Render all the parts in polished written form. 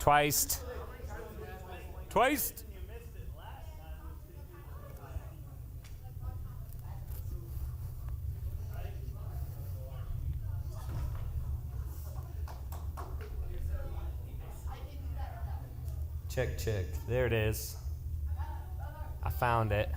Twice. Check. There it is. I found it.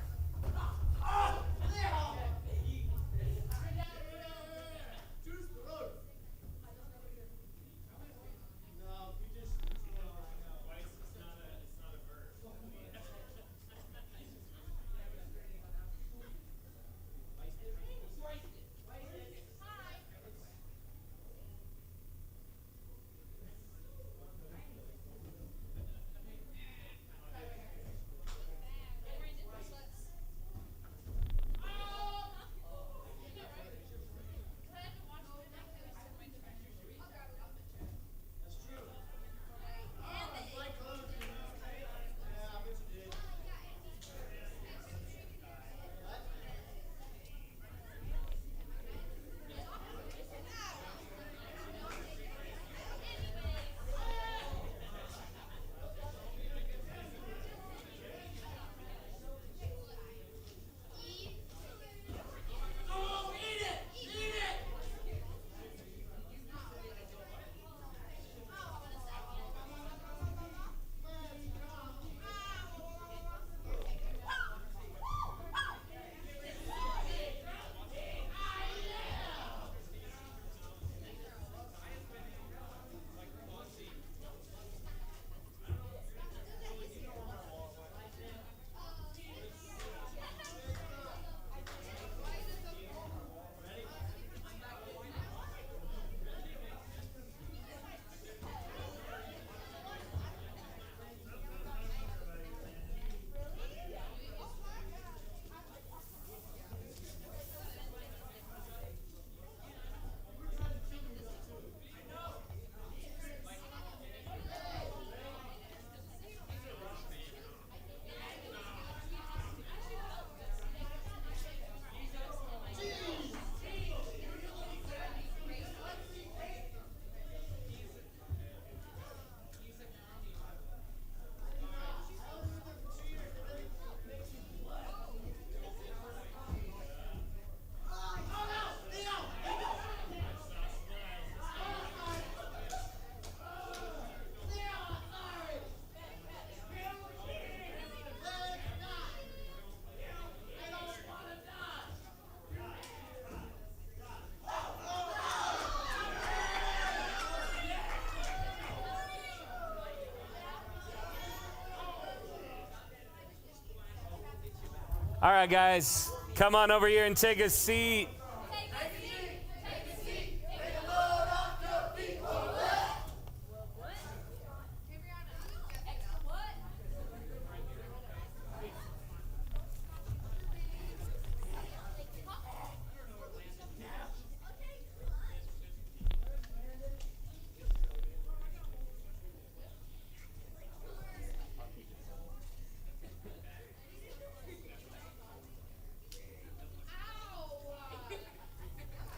All right, guys, come on over here and take a seat.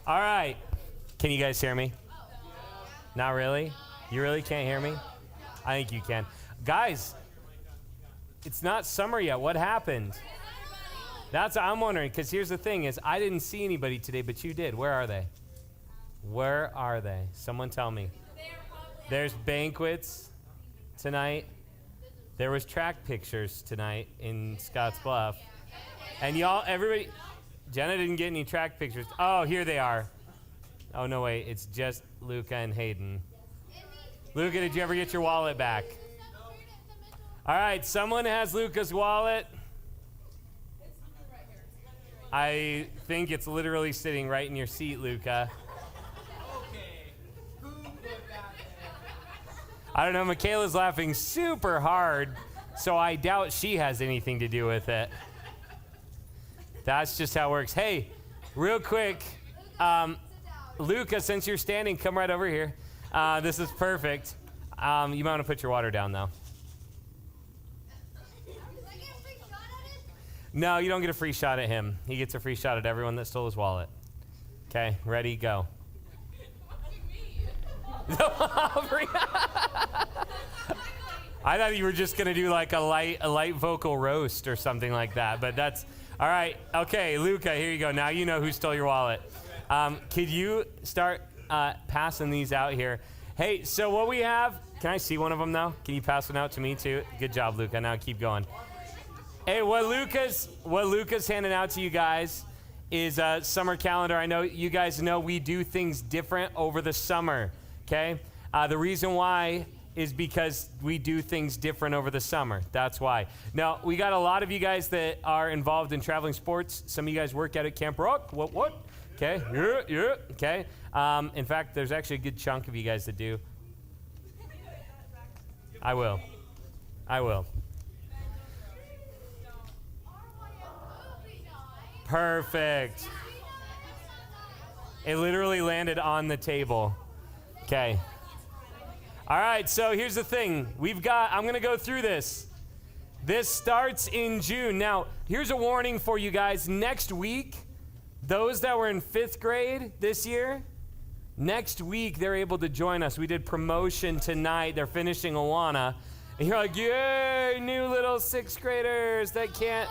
All right. Can you guys hear me? Not really? You really can't hear me? I think you can. Guys, it's not summer yet. What happened? That's what I'm wondering, because here's the thing is I didn't see anybody today, but you did. Where are they? Where are they? Someone tell me. There's banquets tonight. There was track pictures tonight in Scotts Bluff. And y'all, everybody... Jenna didn't get any track pictures. Oh, here they are. Oh, no, wait. It's just Luca and Hayden. Luca, did you ever get your wallet back? All right, someone has Luca's wallet. I think it's literally sitting right in your seat, Luca. I don't know. Michaela's laughing super hard, so I doubt she has anything to do with it. That's just how it works. Hey, real quick, Luca, since you're standing, come right over here. This is perfect. You might want to put your water down, though. No, you don't get a free shot at him. He gets a free shot at everyone that stole his wallet. Okay, ready, go. I thought you were just going to do like a light vocal roast or something like that, but that's, all right. Okay, Luca, here you go. Now you know who stole your wallet. Could you start passing these out here? Hey, so what we have, can I see one of them now? Can you pass one out to me too? Good job, Luca. Now keep going. Hey, what Luca's handing out to you guys is a summer calendar. I know you guys know we do things different over the summer, okay? The reason why is because we do things different over the summer. That's why. Now, we got a lot of you guys that are involved in traveling sports. Some of you guys work out at Camp Rock. What? Okay, yeah, okay. In fact, there's actually a good chunk of you guys that do. I will. Perfect. It literally landed on the table. Okay. All right, so here's the thing. I'm going to go through this. This starts in June. Now, here's a warning for you guys. Next week, those that were in 5th grade this year, next week they're able to join us. We did promotion tonight. They're finishing Awana. And you're like, yay, new little 6th graders that can't.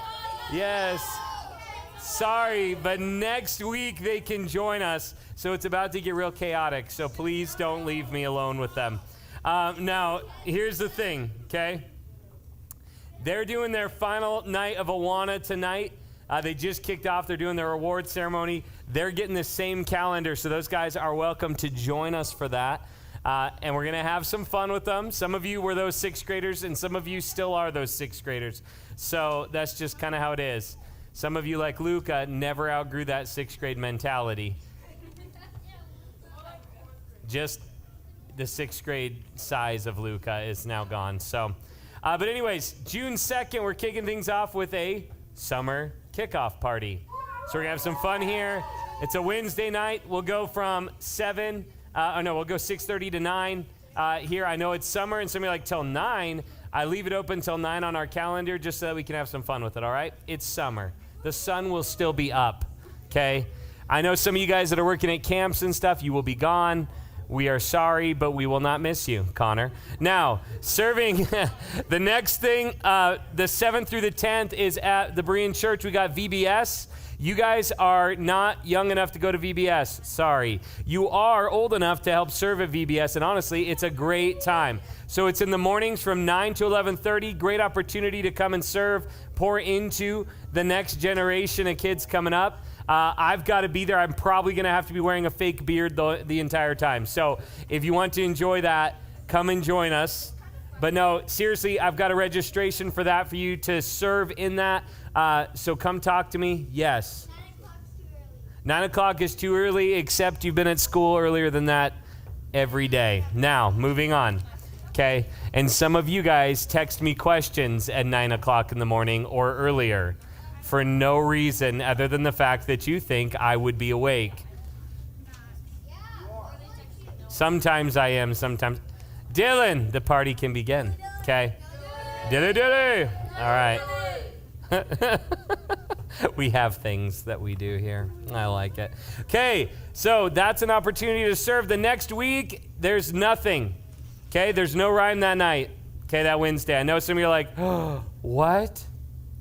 Yes. Sorry, but next week they can join us. So it's about to get real chaotic. So please don't leave me alone with them. Now, here's the thing, okay? They're doing their final night of Awana tonight. They just kicked off. They're doing their award ceremony. They're getting the same calendar, so those guys are welcome to join us for that. And we're going to have some fun with them. Some of you were those 6th graders, and some of you still are those 6th graders. So that's just kind of how it is. Some of you, like Luca, never outgrew that 6th grade mentality. Just the 6th grade size of Luca is now gone. So, but anyways, June 2nd, we're kicking things off with a summer kickoff party. So we're gonna have some fun here. It's a Wednesday night. We'll go from we'll go 6:30 to 9 here. I know it's summer, and some of you are like till 9. I leave it open till 9 on our calendar just so that we can have some fun with it, all right? It's summer. The sun will still be up, okay? I know some of you guys that are working at camps and stuff, you will be gone. We are sorry, but we will not miss you, Connor. Now, serving the next thing, the 7th through the 10th is at the Berean Church. We got VBS. You guys are not young enough to go to VBS. Sorry. You are old enough to help serve at VBS, and honestly, it's a great time. So it's in the mornings from 9 to 11:30. Great opportunity to come and serve, pour into the next generation of kids coming up. I've got to be there. I'm probably going to have to be wearing a fake beard the entire time. So if you want to enjoy that, come and join us. But no, seriously, I've got a registration for that for you to serve in that. So come talk to me. Yes. 9 o'clock is too early, except you've been at school earlier than that every day. Now, moving on. Okay. And some of you guys text me questions at 9 o'clock in the morning or earlier for no reason other than the fact that you think I would be awake. Sometimes I am, sometimes. Dylan, the party can begin. Okay. Dilly. All right. We have things that we do here. I like it. Okay, so that's an opportunity to serve. The next week, there's nothing. Okay, there's no RYM that night. Okay, that Wednesday. I know some of you are like, oh, what?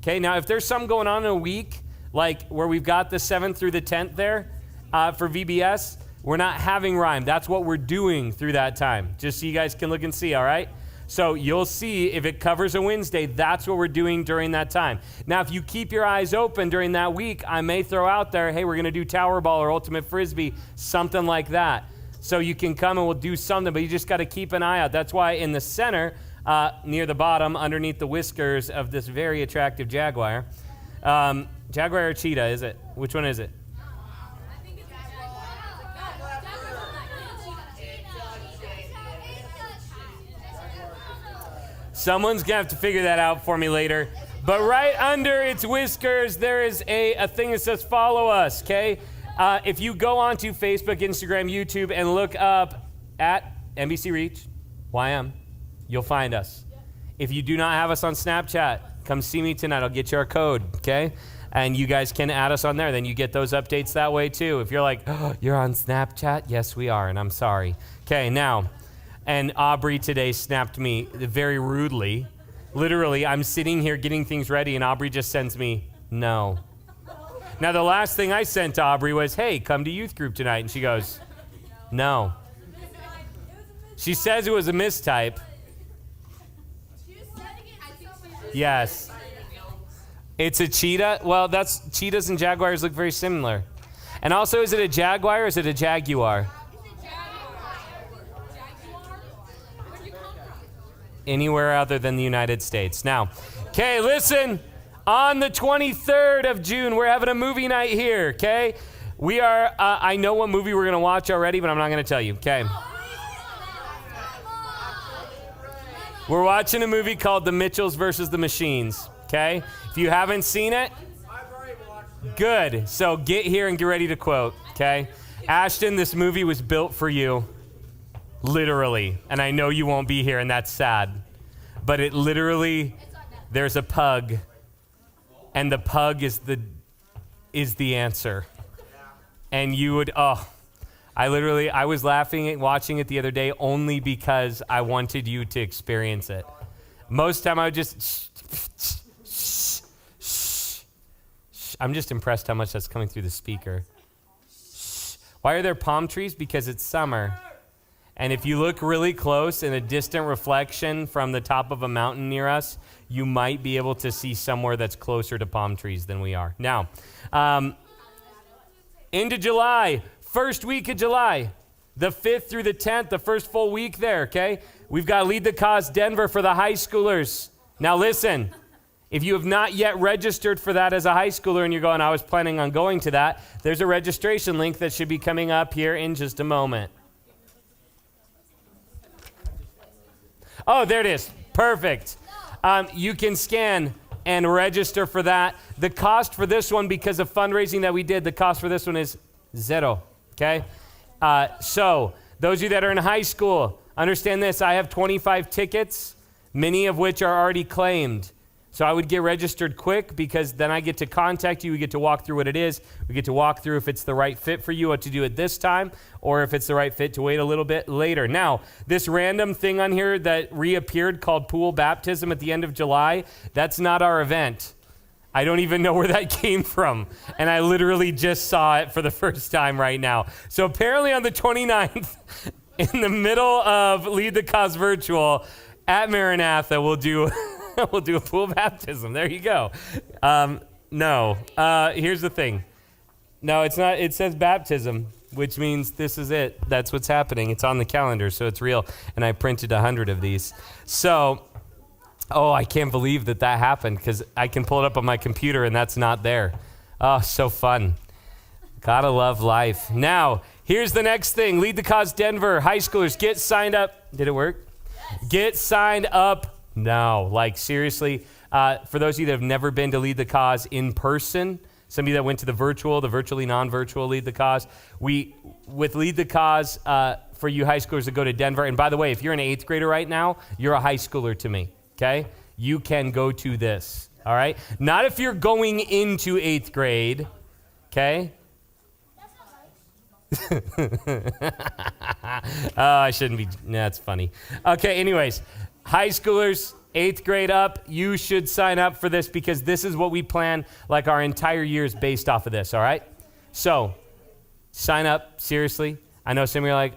Okay, now if there's something going on in a week, like where we've got the 7th through the 10th there for VBS, we're not having RYM. That's what we're doing through that time, just so you guys can look and see, all right? So you'll see if it covers a Wednesday, that's what we're doing during that time. Now, if you keep your eyes open during that week, I may throw out there, hey, we're going to do Tower Ball or Ultimate Frisbee, something like that. So you can come and we'll do something, but you just got to keep an eye out. That's why in the center, near the bottom, underneath the whiskers of this very attractive jaguar, jaguar or cheetah, is it? Which one is it? Someone's going to have to figure that out for me later. But right under its whiskers, there is a thing that says follow us, okay? If you go onto Facebook, Instagram, YouTube, and look up at NBC Reach, YM, you'll find us. If you do not have us on Snapchat, come see me tonight. I'll get you our code, okay? And you guys can add us on there. Then you get those updates that way too. If you're like, oh, you're on Snapchat? Yes, we are, and I'm sorry. Okay, now, And Aubrey today snapped me very rudely. Literally, I'm sitting here getting things ready, and Aubrey just sends me, no. Now, the last thing I sent to Aubrey was, hey, come to youth group tonight. And she goes, no. She says it was a mistype. Yes. It's a cheetah. Well, cheetahs and jaguars look very similar. And also, is it a jaguar or is it a jaguar? Anywhere other than the United States. Now, okay, listen. On the 23rd of June, we're having a movie night here, okay? We are, I know what movie we're going to watch already, but I'm not going to tell you, okay? We're watching a movie called The Mitchells versus the Machines, okay? If you haven't seen it, good. So get here and get ready to quote, okay? Ashton, this movie was built for you, literally. And I know you won't be here, and that's sad. But it literally, there's a pug, and the pug is the answer. And you would, I was laughing at watching it the other day only because I wanted you to experience it. Most time I would just, I'm just impressed how much that's coming through the speaker. Why are there palm trees? Because it's summer. And if you look really close in a distant reflection from the top of a mountain near us, you might be able to see somewhere that's closer to palm trees than we are. Now, into July, first week of July, the 5th through the 10th, the first full week there, okay? We've got Lead the Cause Denver for the high schoolers. Now listen, if you have not yet registered for that as a high schooler and you're going, I was planning on going to that, there's a registration link that should be coming up here in just a moment. Oh, there it is. Perfect. You can scan and register for that. The cost for this one, because of fundraising that we did, the cost for this one is $0, okay? So those of you that are in high school, understand this. I have 25 tickets, many of which are already claimed. So I would get registered quick because then I get to contact you. We get to walk through what it is. We get to walk through if it's the right fit for you, what to do at this time, or if it's the right fit to wait a little bit later. Now, this random thing on here that reappeared called pool baptism at the end of July, that's not our event. I don't even know where that came from. And I literally just saw it for the first time right now. So apparently on the 29th, in the middle of Lead the Cause Virtual at Maranatha, we'll do a pool baptism. There you go. No. Here's the thing. No, it's not. It says baptism, which means this is it. That's what's happening. It's on the calendar, so it's real. And I printed 100 of these. So, I can't believe that happened because I can pull it up on my computer and that's not there. Oh, so fun. Gotta love life. Now, here's the next thing. Lead the Cause Denver. High schoolers, get signed up. Did it work? Yes. Get signed up now. Like, seriously. For those of you that have never been to Lead the Cause in person, some of you that went to the virtually non-virtual Lead the Cause, with Lead the Cause, for you high schoolers to go to Denver, and by the way, if you're an 8th grader right now, you're a high schooler to me, okay? You can go to this, all right? Not if you're going into 8th grade, okay? I shouldn't be, that's funny. Okay, anyways, high schoolers, 8th grade up, you should sign up for this because this is what we plan, like our entire year is based off of this, all right? So, sign up, seriously. I know some of you are like,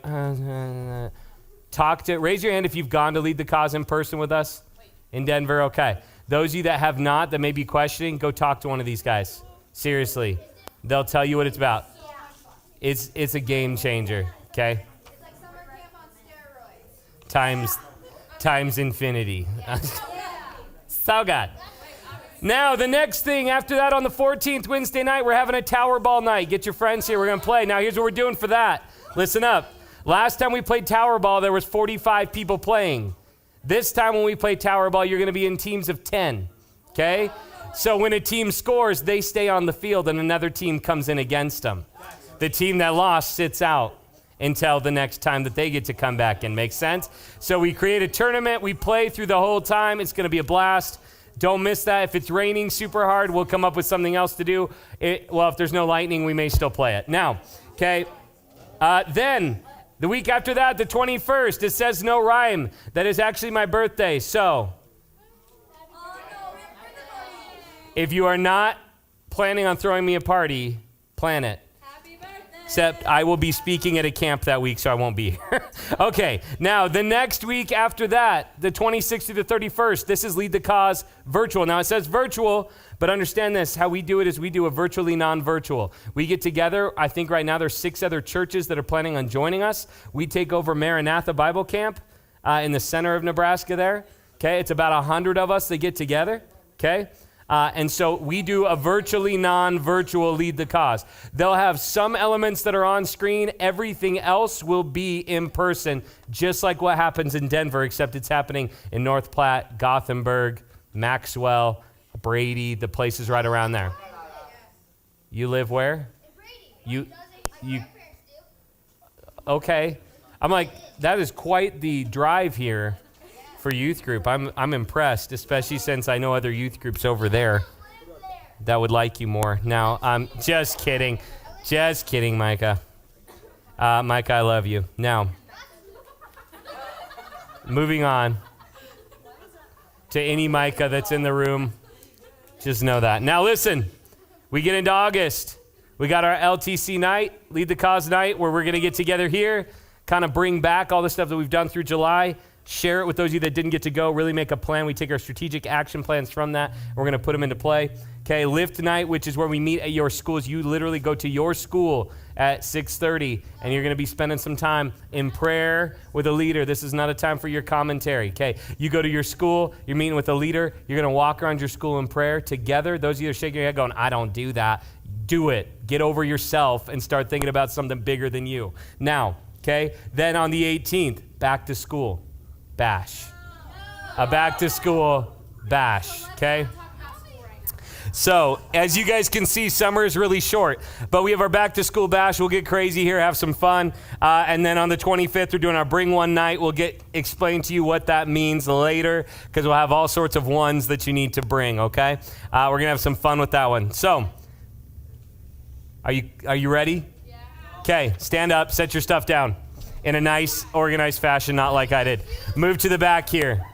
raise your hand if you've gone to Lead the Cause in person with us in Denver, okay. Those of you that have not, that may be questioning, go talk to one of these guys. Seriously. They'll tell you what it's about. It's a game changer, okay? It's like summer camp on steroids. Times infinity. So good. Now, the next thing, after that on the 14th, Wednesday night, we're having a tower ball night. Get your friends here. We're going to play. Now, here's what we're doing for that. Listen up. Last time we played tower ball, there was 45 people playing. This time when we play tower ball, you're going to be in teams of 10, okay? So when a team scores, they stay on the field and another team comes in against them. The team that lost sits out until the next time that they get to come back in. Make sense? So we create a tournament. We play through the whole time. It's going to be a blast. Don't miss that. If it's raining super hard, we'll come up with something else to do. If there's no lightning, we may still play it. Now, okay, then The week after that, the 21st, it says no RYM. That is actually my birthday. So if you are not planning on throwing me a party, plan it. Happy birthday. Except I will be speaking at a camp that week, so I won't be here. Okay, now the next week after that, the 26th to the 31st, this is Lead the Cause virtual. Now it says virtual, but understand this, how we do it is we do a virtually non-virtual. We get together, I think right now there's 6 other churches that are planning on joining us. We take over Maranatha Bible Camp in the center of Nebraska there. Okay, it's about 100 of us that get together, okay? And so we do a virtually non-virtual Lead the Cause. They'll have some elements that are on screen. Everything else will be in person, just like what happens in Denver, except it's happening in North Platte, Gothenburg, Maxwell, Brady, the places right around there. You live where? You okay. I'm like, that is quite the drive here for youth group. I'm impressed, especially since I know other youth groups over there that would like you more. Now, I'm just kidding. Just kidding, Micah. Micah, I love you. Now, moving on to any Micah that's in the room. Just know that. Now listen, we get into August. We got our LTC night, Lead the Cause night, where we're going to get together here, kind of bring back all the stuff that we've done through July, share it with those of you that didn't get to go, really make a plan. We take our strategic action plans from that, and we're going to put them into play. Okay, Lift Night, which is where we meet at your schools. You literally go to your school at 6:30, and you're going to be spending some time in prayer with a leader. This is not a time for your commentary, okay? You go to your school, you're meeting with a leader, you're going to walk around your school in prayer together. Those of you that are shaking your head going, I don't do that. Do it. Get over yourself and start thinking about something bigger than you. Now, okay, then on the 18th, back to school bash. A back to school bash, okay? So, as you guys can see, summer is really short, but we have our back to school bash. We'll get crazy here, have some fun. And then on the 25th, we're doing our Bring One night. We'll explain to you what that means later, because we'll have all sorts of ones that you need to bring, okay? We're going to have some fun with that one. So, are you ready? Yeah. Okay, stand up, set your stuff down in a nice, organized fashion, not like I did. Move to the back here.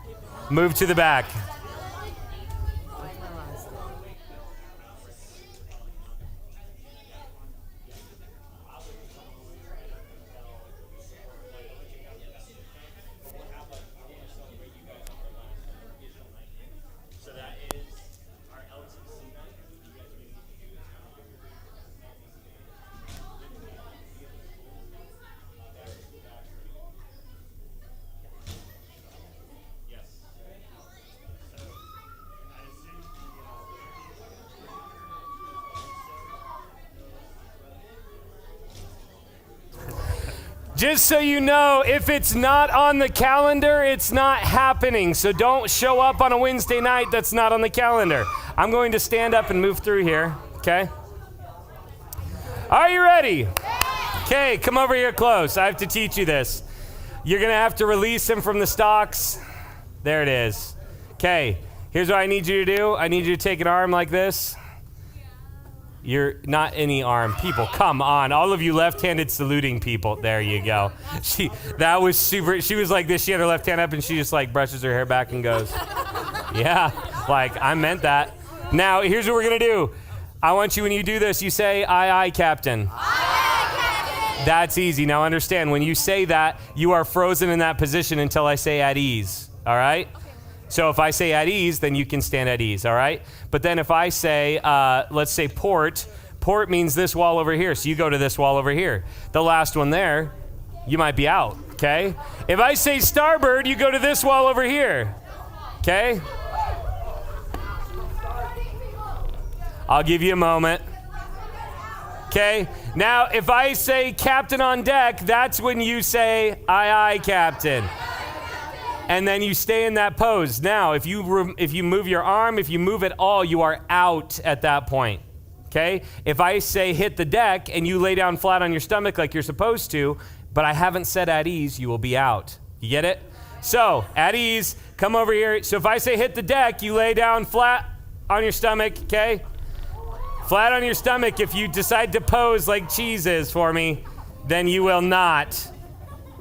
Move to the back. Just so you know, if it's not on the calendar, it's not happening. So don't show up on a Wednesday night that's not on the calendar. I'm going to stand up and move through here, okay? Are you ready? Okay, come over here close. I have to teach you this. You're going to have to release him from the stalks. There it is. Okay, here's what I need you to do. I need you to take an arm like this. You're not any arm. People, come on. All of you left-handed saluting people. There you go. That was super. She was like this. She had her left hand up, and she just like brushes her hair back and goes, yeah, like I meant that. Now, here's what we're going to do. I want you, when you do this, you say, aye, aye, Captain. Aye, aye, Captain. That's easy. Now, understand, when you say that, you are frozen in that position until I say at ease. All right? So if I say at ease, then you can stand at ease, all right? But then if I say, let's say port means this wall over here, so you go to this wall over here. The last one there, you might be out, okay? If I say starboard, you go to this wall over here, okay? I'll give you a moment. Okay, now if I say captain on deck, that's when you say aye, aye, captain. And then you stay in that pose. Now, if you move your arm, if you move at all, you are out at that point, okay? If I say hit the deck and you lay down flat on your stomach like you're supposed to, but I haven't said at ease, you will be out. You get it? So, at ease, come over here. So if I say hit the deck, you lay down flat on your stomach, okay? Flat on your stomach. If you decide to pose like cheese is for me, then you will not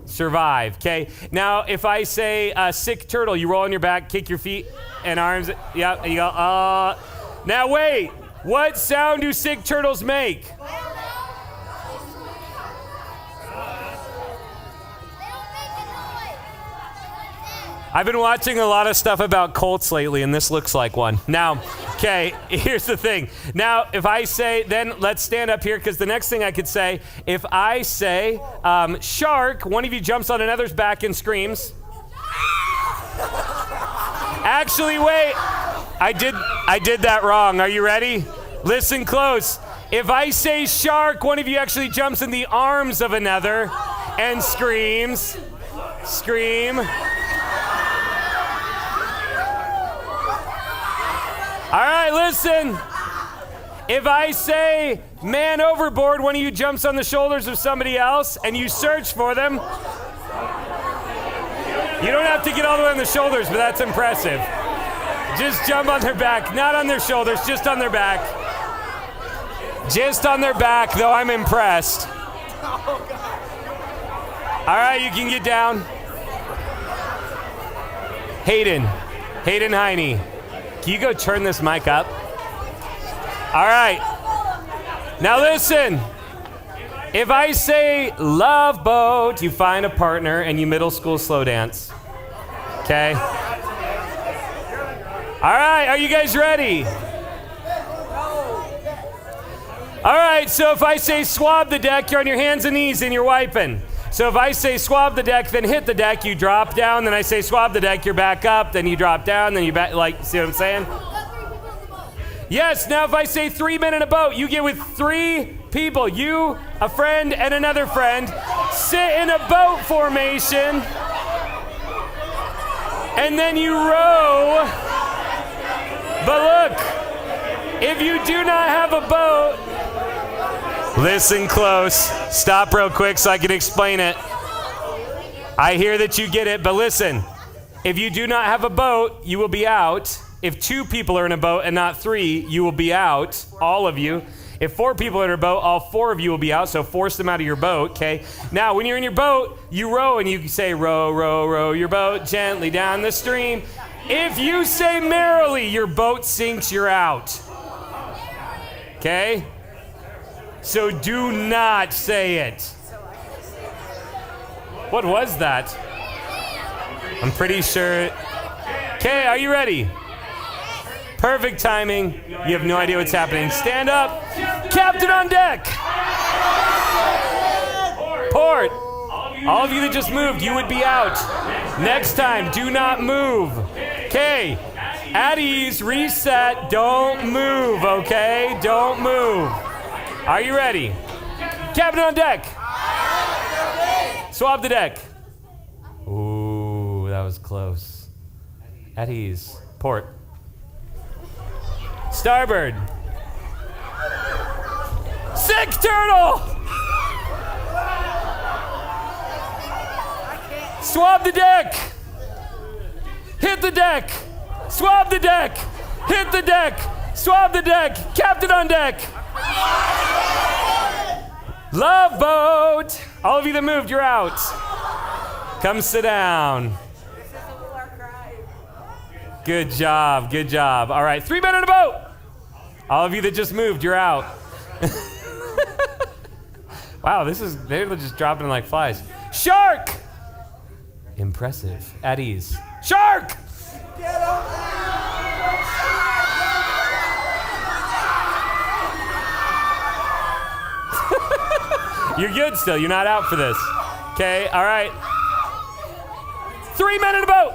Survive, okay? Now, if I say sick turtle, you roll on your back, kick your feet and arms. Yeah, you go, Now, wait. What sound do sick turtles make? I've been watching a lot of stuff about Colts lately, and this looks like one. Now, okay, here's the thing. Now, if I say, then let's stand up here, because the next thing I could say, if I say shark, one of you jumps on another's back and screams. Actually, wait. I did that wrong. Are you ready? Listen close. If I say shark, one of you actually jumps in the arms of another and screams. Scream. All right, listen. If I say man overboard, one of you jumps on the shoulders of somebody else and you search for them. You don't have to get all the way on the shoulders, but that's impressive. Just jump on their back, not on their shoulders, just on their back. Just on their back, though I'm impressed. All right, you can get down. Hayden Heine. Can you go turn this mic up? All right. Now listen. If I say love boat, you find a partner and you middle school slow dance. Okay? All right, are you guys ready? All right, so if I say swab the deck, you're on your hands and knees and you're wiping. So if I say swab the deck, then hit the deck, you drop down. Then I say swab the deck, you're back up. Then you drop down, then you back, like, see what I'm saying? Yes, now if I say 3 men in a boat, you get with 3 people. You, a friend, and another friend. Sit in a boat formation. And then you row. But look, if you do not have a boat, listen close. Stop real quick so I can explain it. I hear that you get it, but listen. If you do not have a boat, you will be out. If 2 people are in a boat and not 3, you will be out, all of you. If 4 people are in a boat, all 4 of you will be out, so force them out of your boat, okay? Now, when you're in your boat, you row and you say, row, row, row your boat gently down the stream. If you say merrily, your boat sinks, you're out. Okay? So do not say it. What was that? I'm pretty sure. Okay, are you ready? Perfect timing. You have no idea what's happening. Stand up. Captain on deck. Port. All of you that just moved, you would be out. Next time, do not move. Okay. At ease, reset, don't move, okay? Don't move. Are you ready? Captain on deck. Swab the deck. Ooh, that was close. At ease. Port. Starboard. Sick turtle! Swab the deck. Hit the deck. Swab the deck. Hit the deck. Swab the deck. Captain on deck. Love boat. All of you that moved, you're out. Come sit down. Good job, good job. All right, 3 men in a boat. All of you that just moved, you're out. Wow, they're just dropping like flies. Shark! Impressive. At ease. Shark! You're good still. You're not out for this. Okay, all right. 3 men in a boat.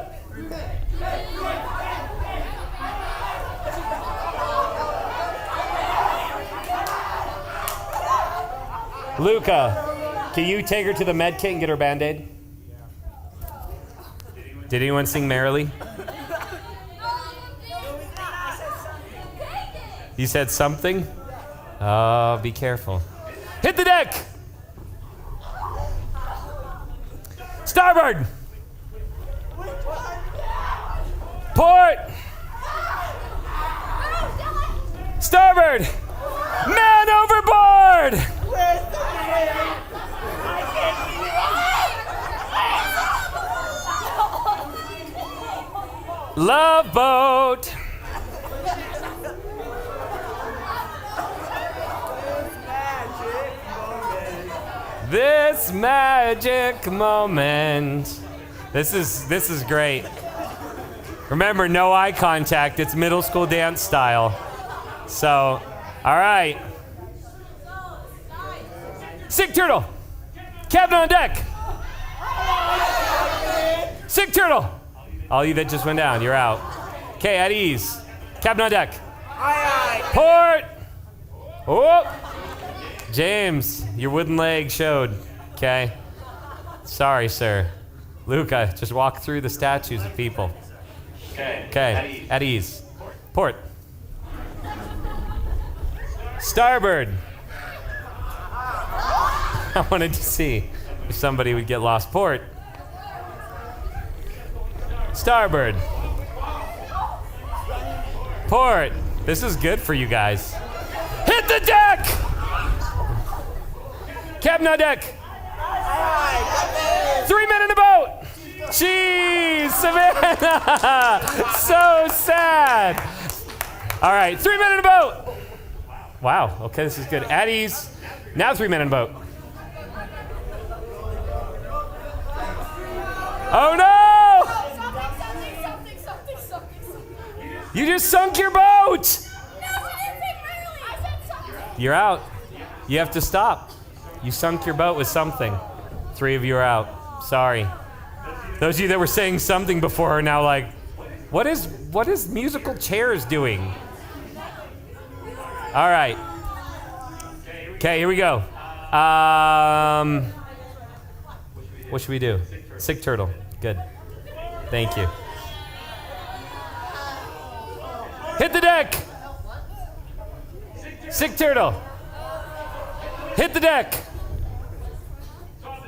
Luca, can you take her to the med kit and get her Band-Aid? Did anyone sing merrily? You said something? Oh, be careful. Hit the deck! Starboard! Port! Starboard! Man overboard! Love boat. This magic moment. This is great. Remember, no eye contact. It's middle school dance style. So, all right. Sig turtle. Captain on deck. Sig turtle. All you that just went down, you're out. Okay, at ease. Captain on deck. Port. Oh. James, your wooden leg showed. Okay. Sorry, sir. Luca, just walk through the statues of people. Okay. At ease. Port. Starboard. I wanted to see if somebody would get lost. Port. Starboard. Port. This is good for you guys. Hit the deck! Captain on deck. 3 men in the boat. Jeez, Savannah. So sad. All right, 3 men in the boat. Wow, okay, this is good. At ease. Now 3 men in the boat. Oh no! Something. You just sunk your boat. You're out. You have to stop. You sunk your boat with something. 3 of you are out. Sorry. Those of you that were saying something before are now like, what is musical chairs doing? All right. Okay, here we go. What should we do? Sig turtle. Good. Thank you. Hit the deck. Sig turtle. Hit the deck.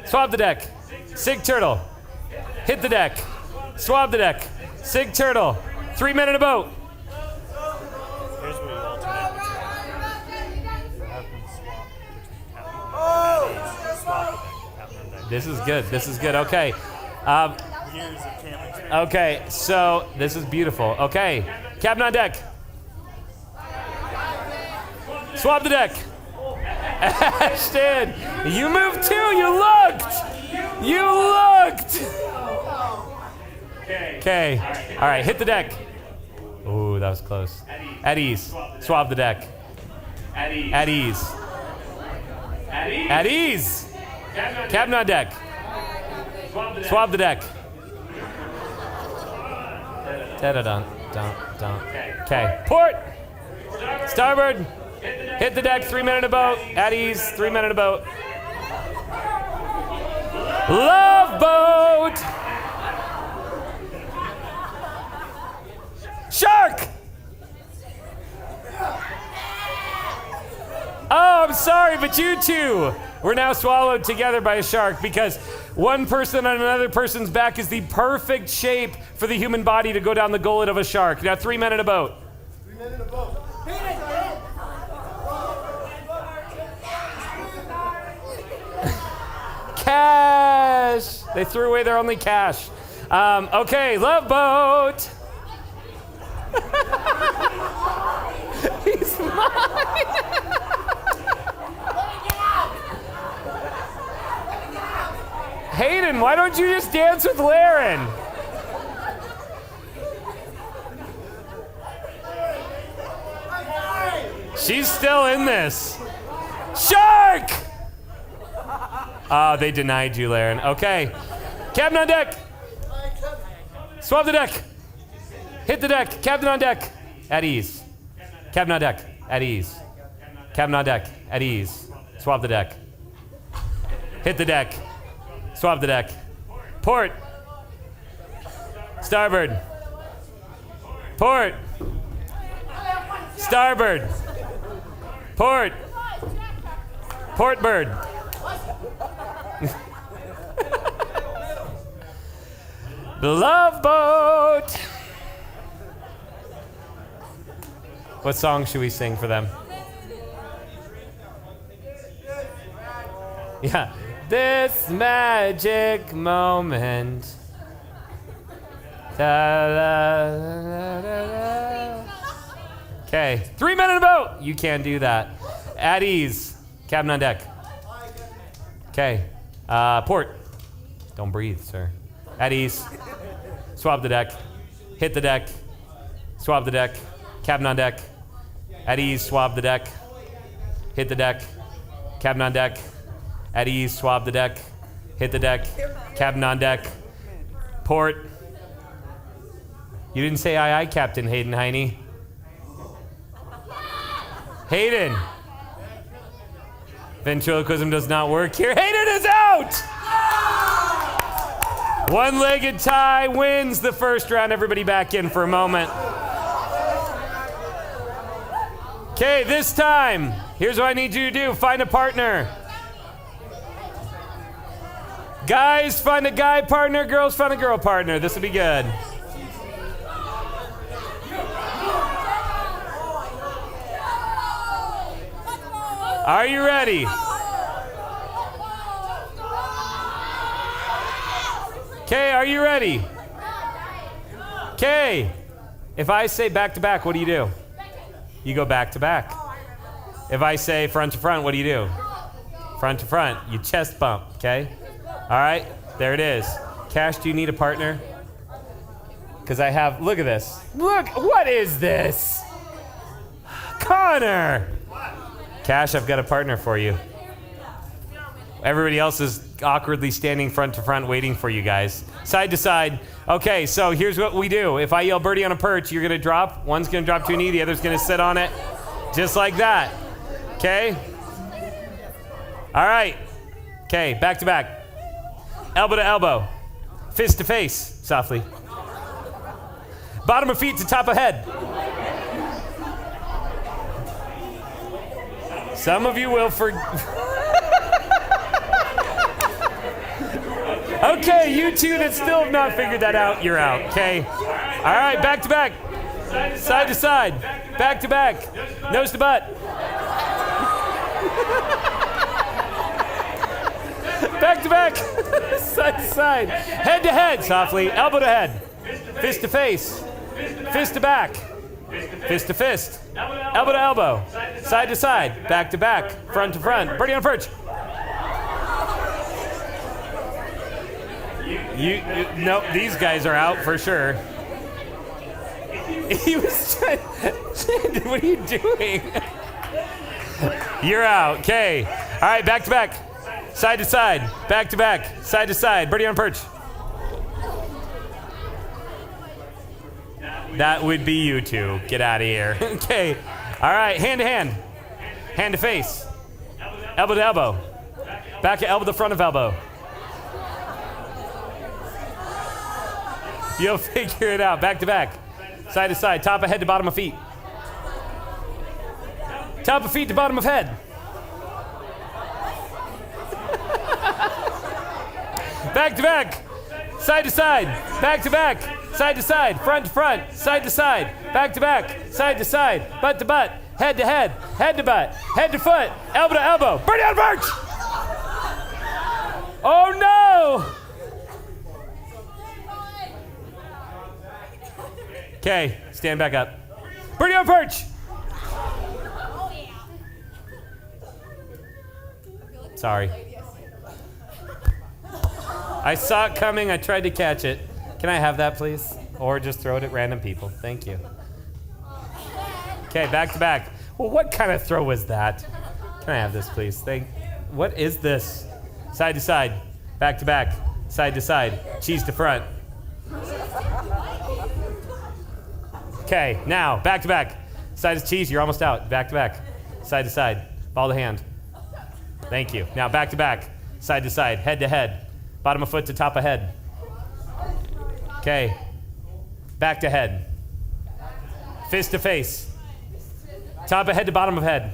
Swab the deck. Sig turtle. Hit the deck. Swab the deck. Sig turtle. 3 men in a boat. Here's what we alternate between. Have them swap between captain on deck. This is good. This is good. Okay. Years of camping. Okay. So this is beautiful. Okay. Captain on deck. Swab the deck. Ashton, you moved too. You looked. Okay. All right. Hit the deck. Ooh, that was close. At ease. Swab the deck. At ease. At ease. Captain on deck. Swab the deck. Da-da-dun. Okay. Port. Starboard. Hit the deck. 3 men in a boat. At ease. 3 men in a boat. Love boat. Shark. Oh, I'm sorry, but you two were now swallowed together by a shark because one person on another person's back is the perfect shape for the human body to go down the gullet of a shark. Now 3 men in a boat. 3 men in a boat. Cash. They threw away their only cash. Okay, love boat. He's mine. Hayden, why don't you just dance with Laren? She's still in this. Shark! They denied you, Laren. Okay. Captain on deck. Swab the deck. Hit the deck. Captain on deck. At ease. Captain on deck. At ease. Captain on deck. At ease. Swab the deck. Hit the deck. Swab the deck. Port. Starboard. Port. Starboard. Port. Port bird. The Love Boat. What song should we sing for them? Yeah. This magic moment. Okay, 3 men in a boat. You can't do that. At ease. Cabin on deck. Okay. Port. Don't breathe, sir. At ease. Swab the deck. Hit the deck. Swab the deck. Cabin on deck. At ease. Swab the deck. Hit the deck. Cabin on deck. At ease. Swab the deck. Hit the deck. Cabin on deck. Port. You didn't say aye aye, Captain Hayden Heine. Hayden. Ventriloquism does not work here. Hayden is out! One-legged tie wins the first round. Everybody back in for a moment. Okay, this time, here's what I need you to do. Find a partner. Guys, find a guy partner. Girls, find a girl partner. This will be good. Are you ready? Okay, are you ready? Okay. If I say back to back, what do you do? You go back to back. If I say front to front, what do you do? Front to front. You chest bump, okay? All right, there it is. Cash, do you need a partner? Because I have, look at this. Look, what is this? Connor! Cash, I've got a partner for you. Everybody else is awkwardly standing front to front waiting for you guys. Side to side. Okay, so here's what we do. If I yell birdie on a perch, you're gonna drop. One's gonna drop to a knee, the other's gonna sit on it. Just like that. Okay? All right. Okay, back to back. Elbow to elbow. Fist to face, softly. Bottom of feet to top of head. Some of you will Okay, you two that still have not figured that out, you're out, okay? All right, back to back. Side to side. Back to back. Nose to butt. Back to back. Side to side. Head to head, softly. Elbow to head. Fist to face. Fist to back. Fist to fist. Elbow to elbow. Side to side. Back to back. Front to front. Birdie on perch. No, these guys are out for sure. He was trying. What are you doing? You're out. Okay. All right, back to back. Side to side. Back to back. Side to side. Birdie on perch. That would be you two. Get out of here. Okay. All right, hand to hand. Hand to face. Elbow to elbow. Back to elbow to front of elbow. You'll figure it out. Back to back. Side to side. Top of head to bottom of feet. Top of feet to bottom of head. Back to back. Side to side. Back to back. Side to side. Front to front. Side to side. Back to back. Side to side. Butt to butt. Head to head. Head to butt. Head to foot. Elbow to elbow. Birdie on perch. Oh no! Okay, stand back up. Birdie on perch. Sorry. I saw it coming. I tried to catch it. Can I have that, please? Or just throw it at random people. Thank you. Okay, back to back. Well, what kind of throw was that? Can I have this, please? What is this? Side to side. Back to back. Side to side. Cheese to front. Okay, now, back to back. Side to cheese, you're almost out. Back to back. Side to side. Ball to hand. Thank you. Now, back to back. Side to side. Head to head. Bottom of foot to top of head. Okay. Back to head. Fist to face. Top of head to bottom of head.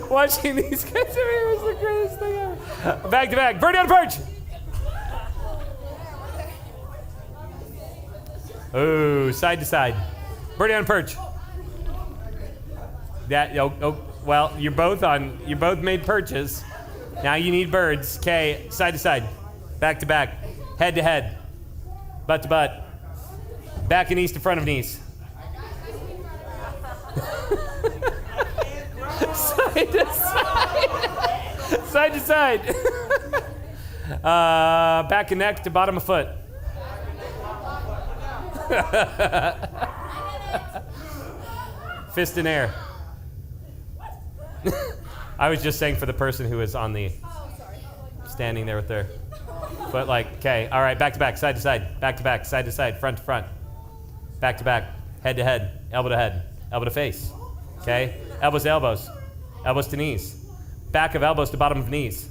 Watching these guys over here is the greatest thing ever. Back to back. Birdie on perch. Ooh, side to side. Birdie on perch. Well, you both made perches. Now you need birds. Okay, side to side, back to back, head to head, butt to butt, back and knees to front of knees. Side to side. Side to side. Back and neck to bottom of foot. Fist in air. I was just saying for the person who is on the standing there with their foot like, okay, all right, back to back, side to side, back to back, side to side, front to front, back to back, head to head, elbow to head, elbow to face, okay? Elbows to elbows, elbows to knees, back of elbows to bottom of knees.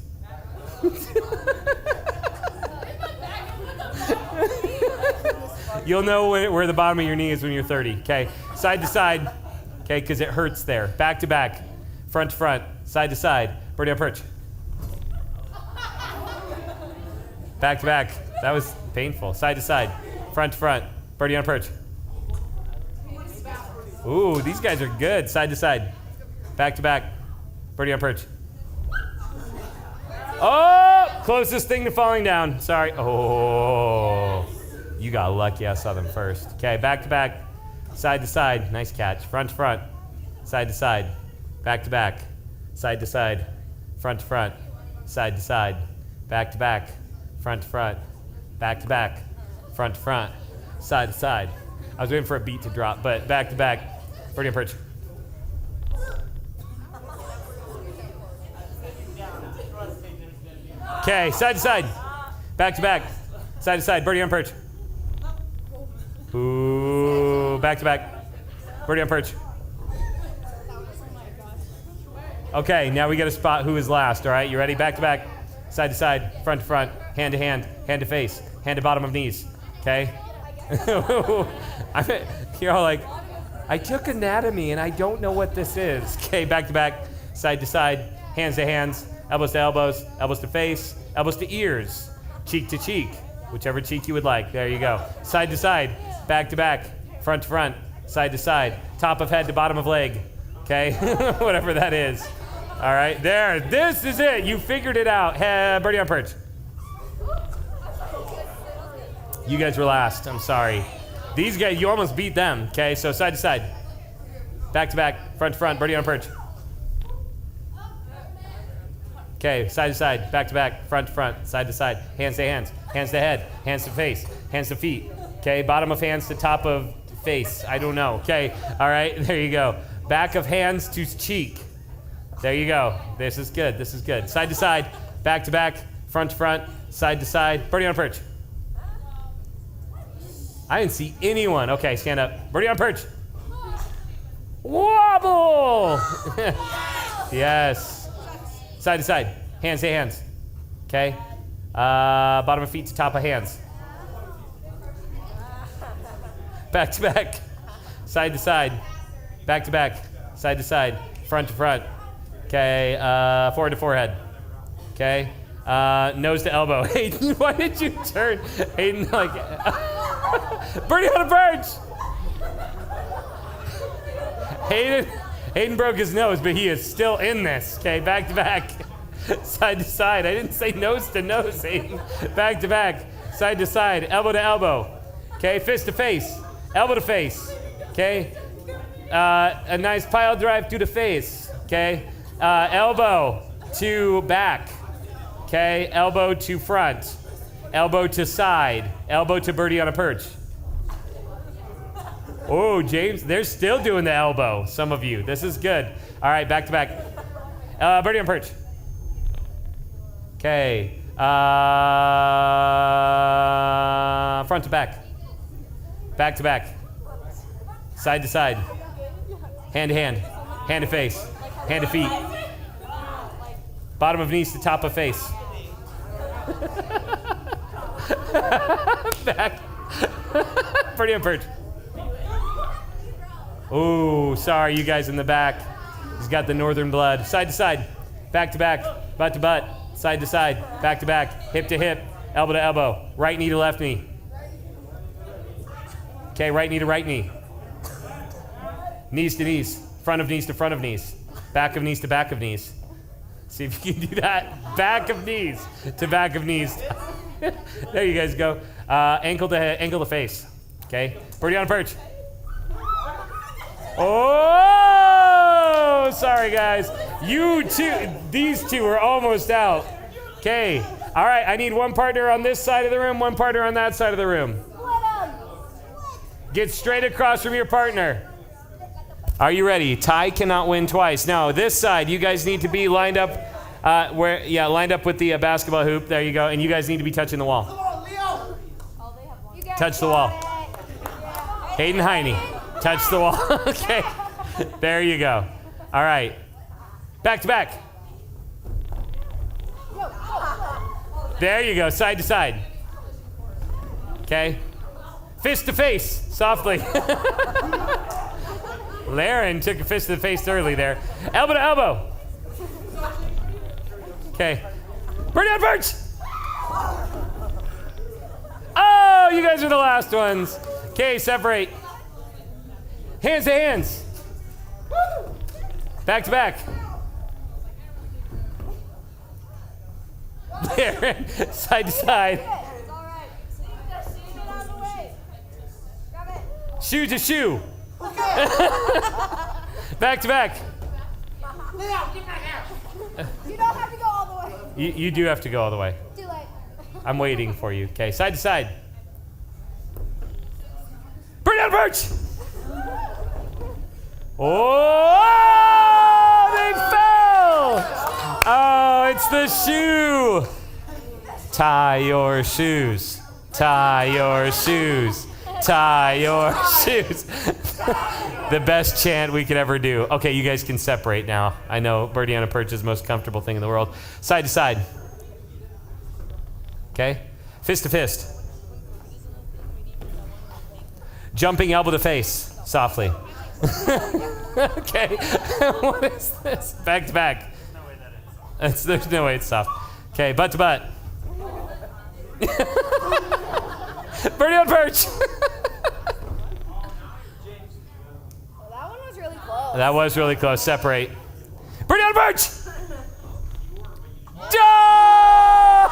You'll know where the bottom of your knee is when you're 30, okay? Side to side, okay, because it hurts there. Back to back, front to front, side to side, birdie on perch. Back to back, that was painful. Side to side, front to front, birdie on perch. Ooh, these guys are good. Side to side, back to back, birdie on perch. Oh, closest thing to falling down. Sorry. Oh, you got lucky. I saw them first. Okay, back to back, side to side. Nice catch. Front to front, side to side, back to back, side to side, front to front, side to side, back to back, front to front, back to back, front to front, side to side. I was waiting for a beat to drop, but back to back, birdie and perch. Okay, side to side, back to back, side to side, birdie on perch. Ooh, back to back, birdie on perch. Okay, now we got to spot who is last, all right? You ready? Back to back, side to side, front to front, hand to hand, hand to face, hand to bottom of knees, okay? You're all like, I took anatomy and I don't know what this is. Okay, back to back, side to side, hands to hands, elbows to elbows, elbows to face, elbows to ears, cheek to cheek, whichever cheek you would like. There you go. Side to side, back to back, front to front, side to side, top of head to bottom of leg, okay? Whatever that is. All right, there, this is it. You figured it out. Birdie on perch. You guys were last, I'm sorry. These guys, you almost beat them, okay? So side to side, back to back, front to front, birdie on perch. Okay, side to side, back to back, front to front, side to side, hands to hands, hands to head, hands to face, hands to feet. Okay, bottom of hands to top of face. I don't know. Okay, all right, there you go. Back of hands to cheek. There you go. This is good. This is good. Side to side, back to back, front to front, side to side, birdie on perch. I didn't see anyone. Okay, stand up. Birdie on perch. Wobble! Yes. Side to side, hands to hands. Okay. Bottom of feet to top of hands. Back to back, side to side, back to back, side to side, front to front. Okay. Forehead to forehead. Okay. Nose to elbow. Hayden, why did you turn? Hayden, like, birdie on a perch. Hayden broke his nose, but he is still in this. Okay, back to back, side to side. I didn't say nose to nose, Hayden. Back to back, side to side, elbow to elbow. Okay, fist to face, elbow to face. Okay, a nice pile drive to the face. Okay, elbow to back. Okay, elbow to front, elbow to side, elbow to birdie on a perch. Oh, James, they're still doing the elbow, some of you. This is good. All right, back to back. Birdie on perch. Okay. Front to back. Back to back. Side to side. Hand to hand. Hand to face. Hand to feet. Bottom of knees to top of face. Back. Birdie on perch. Oh, sorry, you guys in the back. He's got the northern blood. Side to side, back to back, butt to butt, side to side, back to back, hip to hip, elbow to elbow, right knee to left knee. Okay, right knee to right knee. Knees to knees, front of knees to front of knees, back of knees to back of knees. See if you can do that. Back of knees to back of knees. There you guys go. Ankle to face. Okay. Birdie on a perch. Oh, sorry guys. These two are almost out. Okay. All right. I need one partner on this side of the room, one partner on that side of the room. Get straight across from your partner. Are you ready? Tie cannot win twice. Now, this side, you guys need to be lined up lined up with the basketball hoop. There you go. And you guys need to be touching the wall. Touch the wall. Hayden Heine, touch the wall. Okay. There you go. All right. Back to back. There you go. Side to side. Okay. Fist to face. Softly. Laren took a fist to the face early there. Elbow to elbow. Okay. Birdie on perch. Oh, you guys are the last ones. Okay, separate. Hands to hands. Back to back. Laren, side to side. Shoe to shoe. Back to back. You don't have to go all the way. You do have to go all the way. Too late. I'm waiting for you. Okay, side to side. Bring down perch. Oh, they fell. Oh, it's the shoe. Tie your shoes. Tie your shoes. Tie your shoes. The best chant we could ever do. Okay, you guys can separate now. I know birdie on a perch is the most comfortable thing in the world. Side to side. Okay? Fist to fist. Jumping elbow to face. Softly. Okay. What is this? Back to back. There's no way it's soft. Okay, butt to butt. Birdie on perch. That was really close. Separate. Birdie on perch.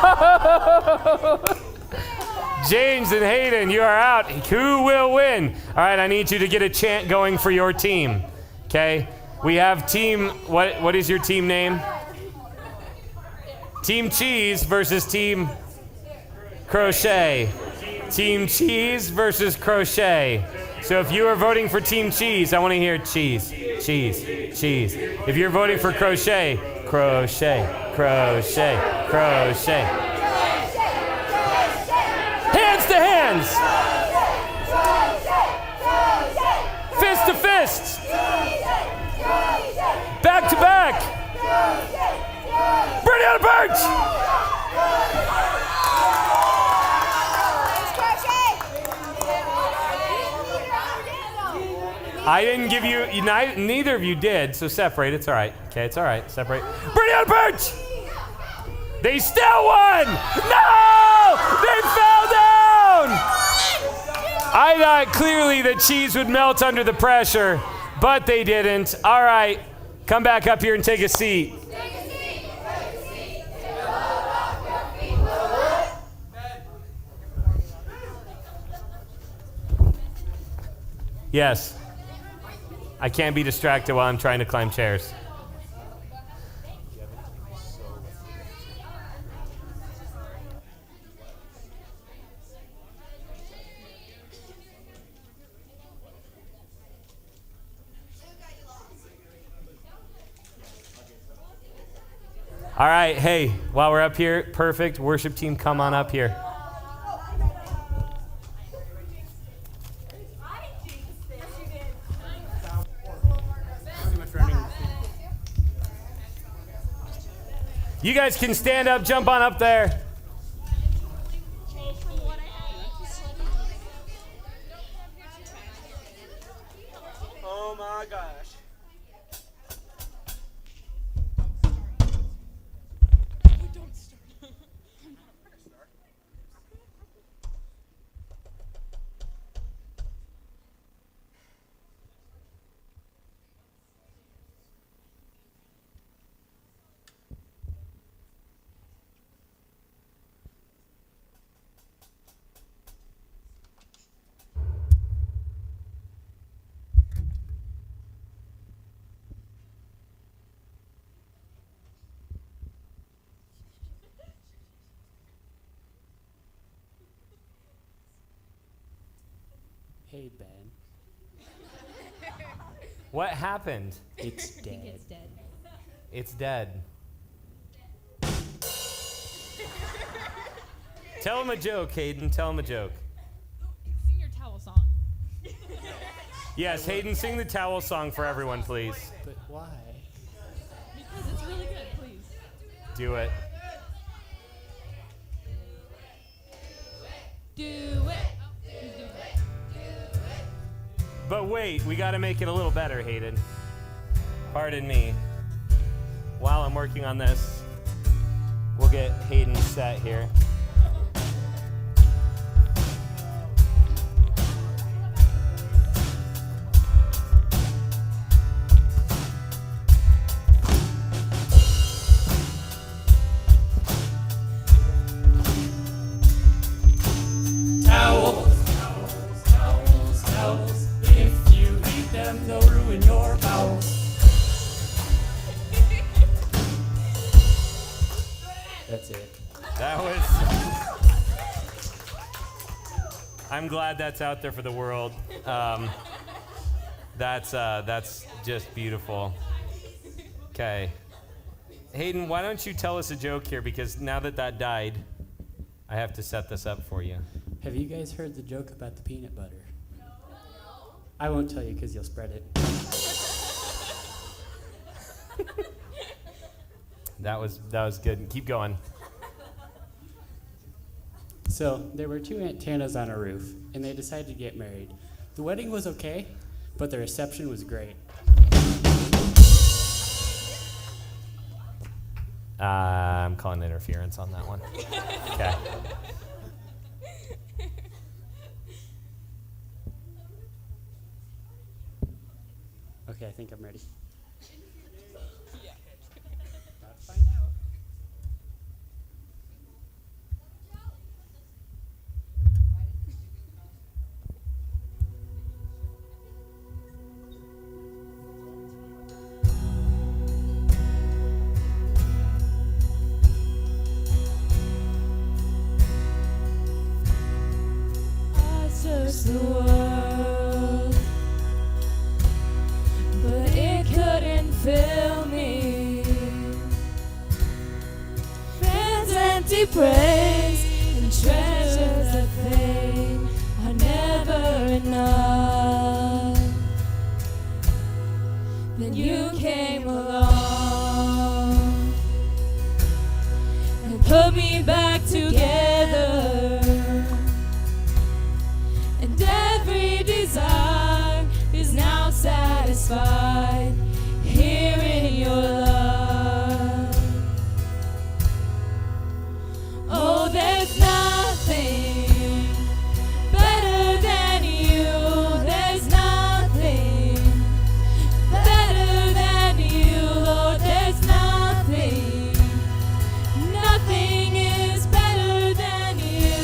Oh! James and Hayden, you are out. Who will win? All right, I need you to get a chant going for your team. Okay? We have team, what is your team name? Team Cheese versus Team Crochet. Team Cheese versus Crochet. So if you are voting for Team Cheese, I want to hear cheese, cheese, cheese. If you're voting for Crochet, crochet, crochet, crochet. Hands to hands. Fist to fist. Back to back. Birdie on a perch. I didn't give you, neither of you did, so separate. It's all right. Okay, it's all right. Separate. Birdie on a perch! They still won! No! They fell down! I thought clearly that cheese would melt under the pressure, but they didn't. All right, come back up here and take a seat. Yes. I can't be distracted while I'm trying to climb chairs. All right, hey, while we're up here, perfect. Worship team, come on up here. You guys can stand up, jump on up there. Oh my gosh. Hey, Ben. What happened? It's I think dead. it's dead. It's dead. Tell him a joke, Hayden. Tell him a joke. Sing your towel song. Yes, Hayden, sing the towel song for everyone, please. But why? Because it's really good, please. Do it. Do it. Oh, he's doing it. But wait, we got to make it a little better, Hayden. Pardon me. While I'm working on this, we'll get Hayden set here. Towels, towels, towels, towels. If you eat them, they'll ruin your bowels. That's it. That was. I'm glad that's out there for the world. That's just beautiful. Okay. Hayden, why don't you tell us a joke here? Because now that died, I have to set this up for you. Have you guys heard the joke about the peanut butter? No. I won't tell you because you'll spread it. That was good. Keep going. So there were two antennas on a roof, and they decided to get married. The wedding was okay, but the reception was great. I'm calling interference on that one. Okay. Okay, I think I'm ready. Yeah. About to find out. I searched the world, but it couldn't fill me. Friends, empty praise, and treasures that fade are never enough. Then you came along and put me back together. And every desire is now satisfied here in your love. Oh, there's nothing better than you. There's nothing better than you, Lord. There's nothing. Nothing is better than you.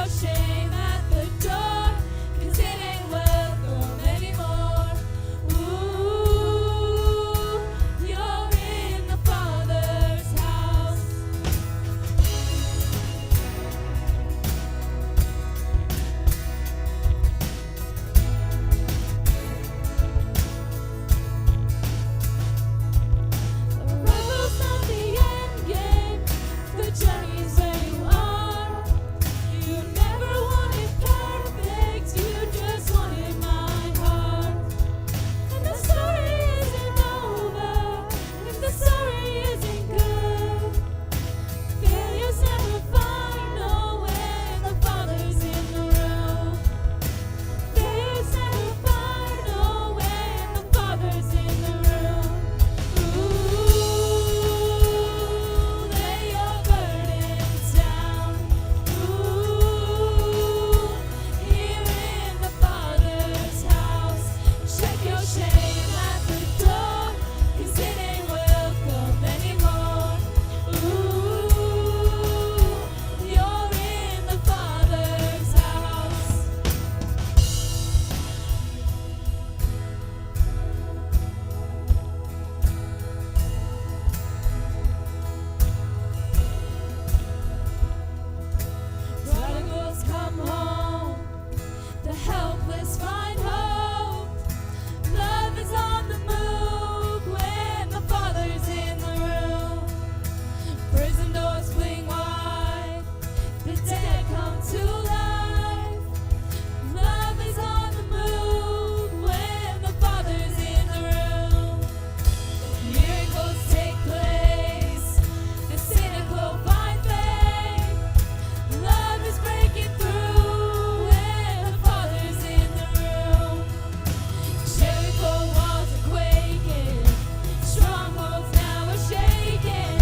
your shame at the door, 'cause it ain't welcome anymore. Ooh, you're in the Father's house. Arrival's not the end game, the journey's where you are. You never wanted perfect, you just wanted my heart. And the story isn't over, if the story isn't good. Failure's never final when the Father's in the room. Failure's never final when the Father's in the room. Ooh, lay your burdens down. Ooh, here in the Father's house. Check your shame at the door, 'cause it ain't welcome anymore. Ooh, you're in the Father's house. Prodigals come home, the helpless find hope. Love is on the move when the Father's in the room. Prison doors fling wide, the dead come to life. Love is on the move when the Father's in the room. Miracles take place, the cynical find faith. Love is breaking through when the Father's in the room. Jericho walls are quaking, strongholds now are shaking.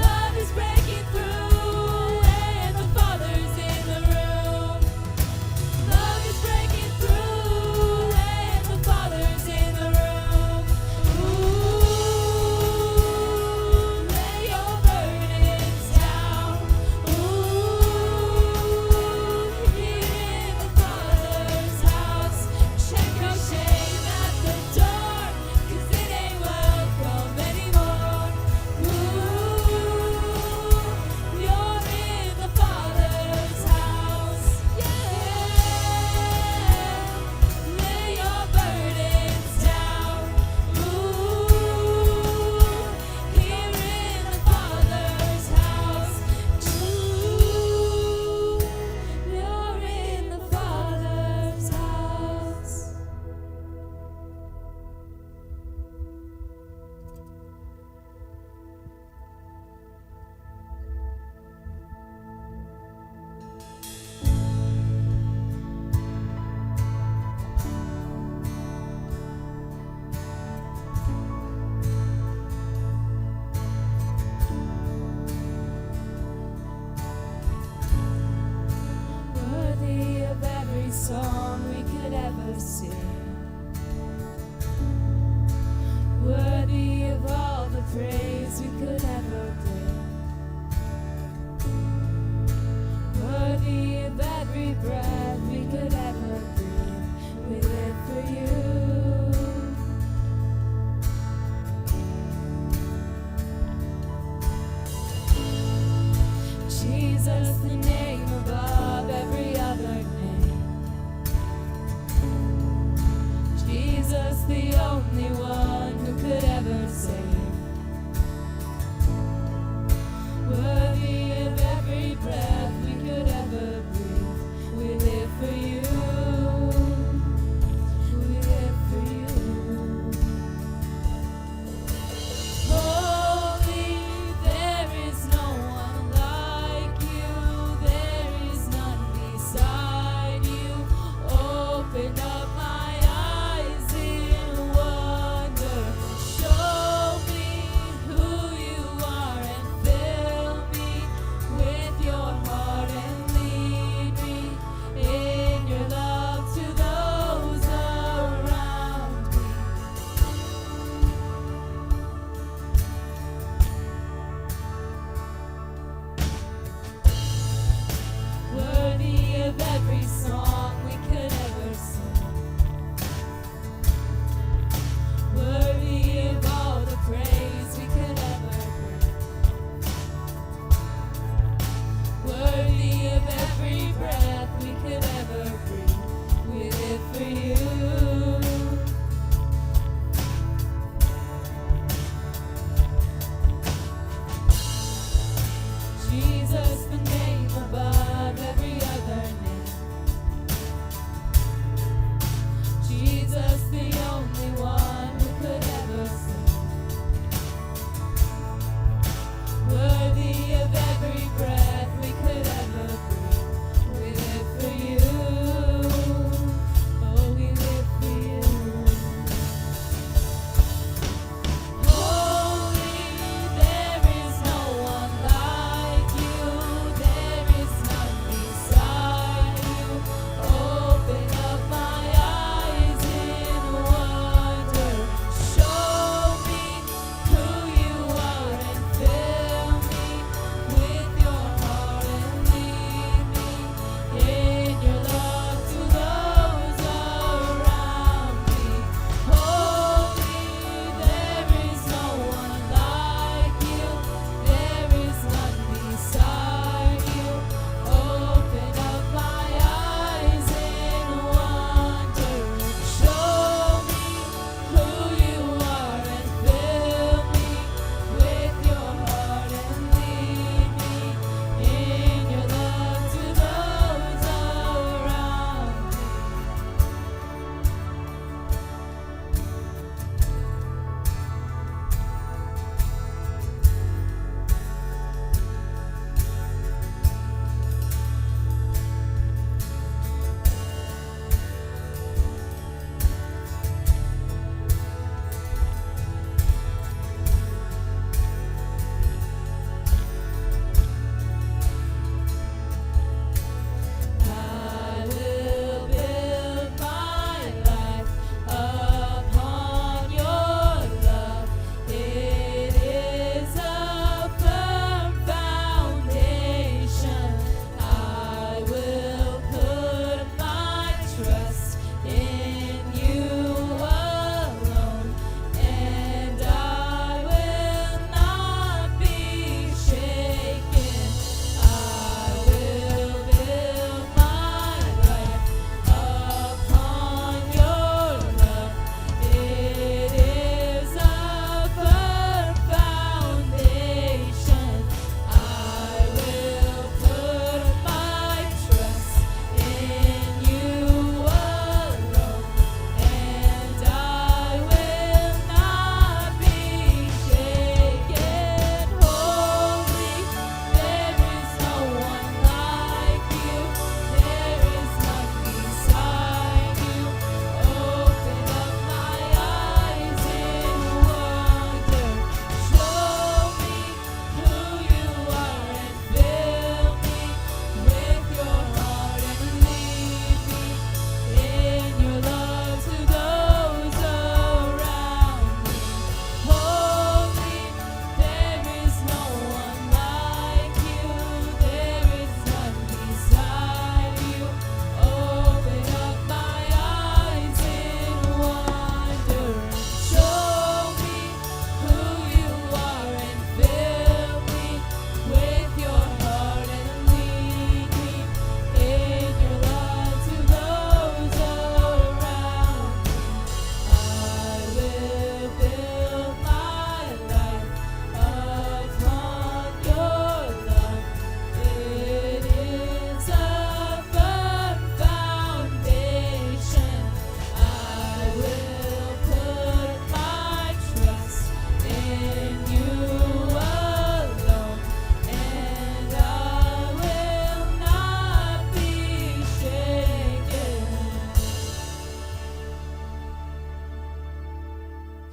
Love is breaking through when the Father's in the room. Love is breaking through when the Father's in the room. Ooh, lay your burdens down. Ooh, here in the Father's house. Check your shame at the door, 'cause it ain't welcome anymore. Ooh, you're in the Father's house. Yeah, lay your burdens down. Ooh, here in the Father's house. Ooh, you're in the Father's house. Worthy of every song we could ever sing, worthy of all the praise we could ever bring, worthy of every breath we could ever breathe. We live for you. Jesus, the name above every other name. Jesus, the only one who could ever save.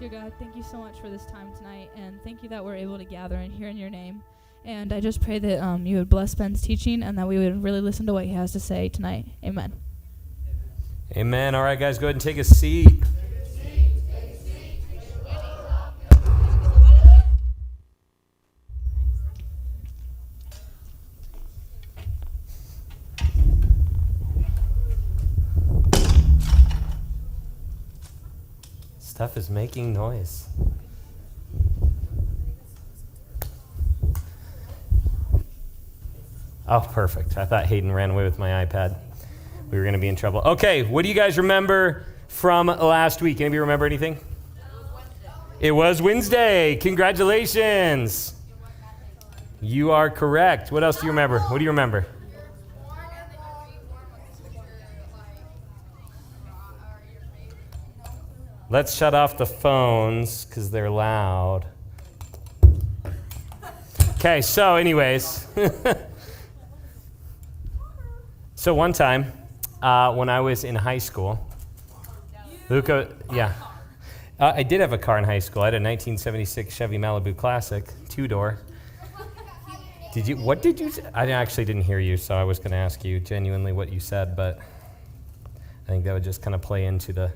dear God, thank you so much for this time tonight, and thank you that we're able to gather and hear in your name. And I just pray that you would bless Ben's teaching and that we would really listen to what he has to say tonight. Amen. Amen. All right, guys, go ahead and take a seat. Stuff is making noise. Oh, perfect. I thought Hayden ran away with my iPad. We were going to be in trouble. Okay, what do you guys remember from last week? Anybody remember anything? It was Wednesday. Congratulations. You are correct. What else do you remember? What do you remember? Let's shut off the phones because they're loud. Okay, so anyways. So one time when I was in high school, Luca, yeah. I did have a car in high school. I had a 1976 Chevy Malibu Classic, 2-door. What did you say? I actually didn't hear you, so I was going to ask you genuinely what you said, but I think that would just kind of play into the,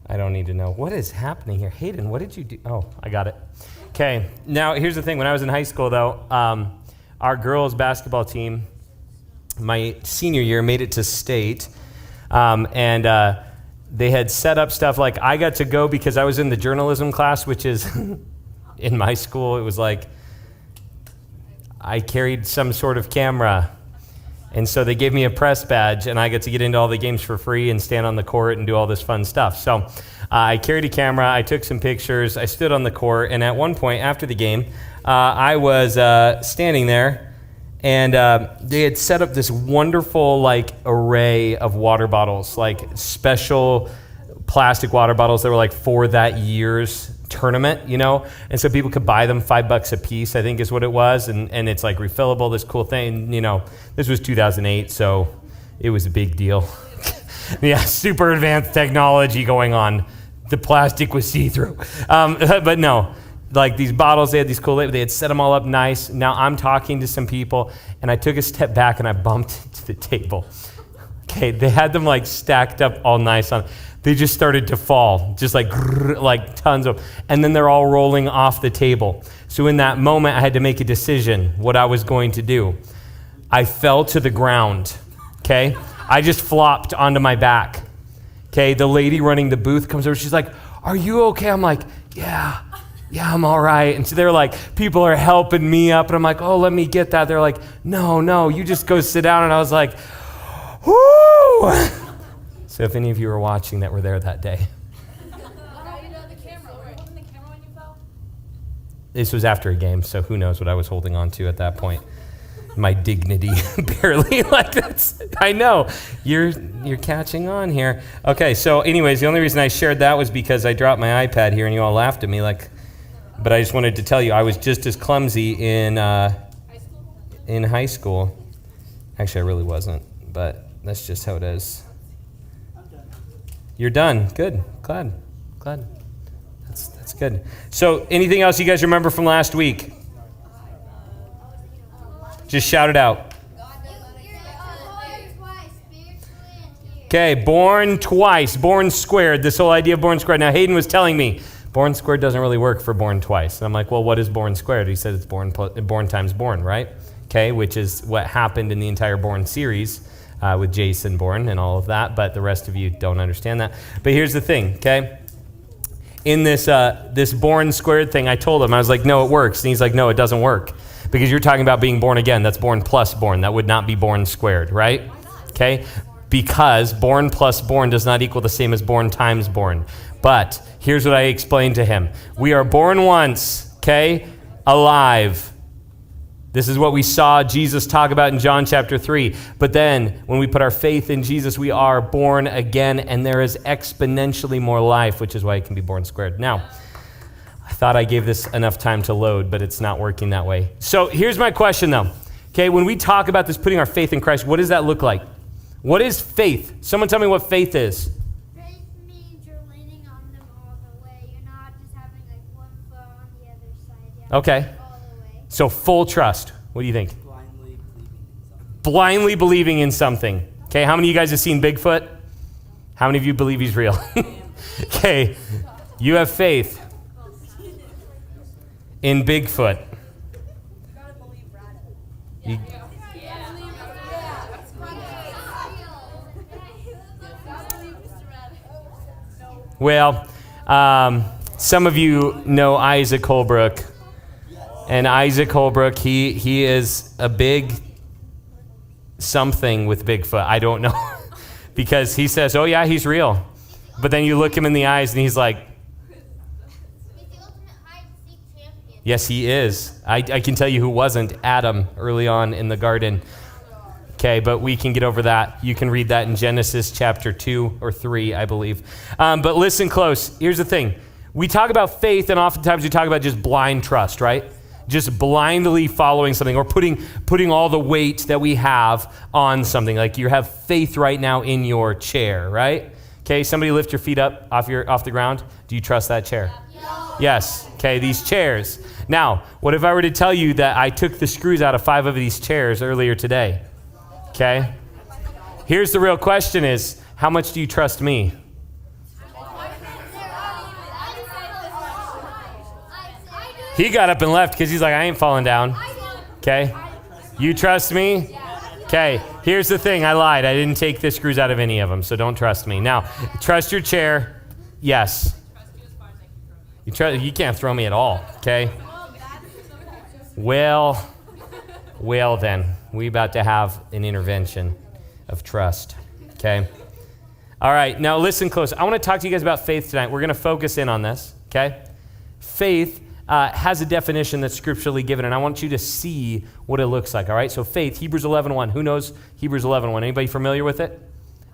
I don't need to know. What is happening here? Hayden, what did you do? Oh, I got it. Okay, now here's the thing. When I was in high school, though, our girls' basketball team, my senior year, made it to state, and they had set up stuff like I got to go because I was in the journalism class, which is, in my school, it was like I carried some sort of camera. And so they gave me a press badge, and I got to get into all the games for free and stand on the court and do all this fun stuff. So I carried a camera, I took some pictures, I stood on the court, and at one point after the game, I was standing there, and they had set up this wonderful like array of water bottles, like special plastic water bottles that were like for that year's tournament, you know? And so people could buy them $5 a piece, I think is what it was. And it's like refillable, this cool thing. You know, this was 2008, so it was a big deal. Yeah, super advanced technology going on. The plastic was see-through. But no, like these bottles, they had these cool, they had set them all up nice. Now I'm talking to some people, and I took a step back and I bumped into the table. Okay, they had them like stacked up all nice on. They just started to fall, just like tons of, and then they're all rolling off the table. So in that moment, I had to make a decision what I was going to do. I fell to the ground, okay? I just flopped onto my back, okay? The lady running the booth comes over, she's like, "Are you okay?" I'm like, yeah, I'm all right. And so they're like, people are helping me up, and I'm like, "Oh, let me get that." They're like, no, you just go sit down. And I was like, whoo! So if any of you were watching that were there that day. This was after a game, so who knows what I was holding on to at that point. My dignity, barely. Like that's, I know, you're catching on here. Okay, so anyways, the only reason I shared that was because I dropped my iPad here and you all laughed at me. But I just wanted to tell you, I was just as clumsy in high school. Actually, I really wasn't, but that's just how it is. You're done. Good. Glad. That's good. So anything else you guys remember from last week? Just shout it out. Okay, born twice, born squared, this whole idea of born squared. Now Hayden was telling me, born squared doesn't really work for born twice. And I'm like, well, what is born squared? He said it's born times born, right? Okay, which is what happened in the entire Born series. With Jason Bourne and all of that, but the rest of you don't understand that. But here's the thing, okay? In this born squared thing, I told him, I was like, no, it works. And he's like, no, it doesn't work. Because you're talking about being born again. That's born plus born. That would not be born squared, right? Okay? Because born plus born does not equal the same as born times born. But here's what I explained to him. We are born once, okay? Alive. This is what we saw Jesus talk about in John chapter 3. But then, when we put our faith in Jesus, we are born again, and there is exponentially more life, which is why it can be born squared. Now, I thought I gave this enough time to load, but it's not working that way. So here's my question, though. Okay, when we talk about this, putting our faith in Christ, what does that look like? What is faith? Someone tell me what faith is. Faith means you're leaning on them all the way. You're Okay. So full trust. What do you think? Blindly believing in something. Okay, how many of you guys have seen Bigfoot? How many of you believe he's real? Okay, you have faith in Bigfoot. You- Well, some of you know Isaac Holbrook. And Isaac Holbrook, he is a big something with Bigfoot. I don't know. Because he says, oh yeah, he's real. But then you look him in the eyes and he's like, yes, he is. I can tell you who wasn't. Adam, early on in the garden. Okay, but we can get over that. You can read that in Genesis chapter 2 or 3, I believe. But listen close. Here's the thing. We talk about faith, and oftentimes we talk about just blind trust, right? Just blindly following something or putting all the weight that we have on something. Like you have faith right now in your chair, right? Okay, somebody lift your feet up off the ground. Do you trust that chair? No. Yes. Okay, these chairs. Now, what if I were to tell you that I took the screws out of 5 of these chairs earlier today? Okay? Here's the real question is, how much do you trust me? He got up and left because he's like, I ain't falling down. Okay? You trust me? Okay. Here's the thing. I lied. I didn't take the screws out of any of them, so don't trust me. Now, trust your chair. Yes. You can't throw me at all. Okay? Well then. We about to have an intervention of trust. Okay? All right. Now, listen close. I want to talk to you guys about faith tonight. We're going to focus in on this. Okay? Faith has a definition that's scripturally given, and I want you to see what it looks like, all right? So faith, Hebrews 11:1. Who knows Hebrews 11:1? Anybody familiar with it?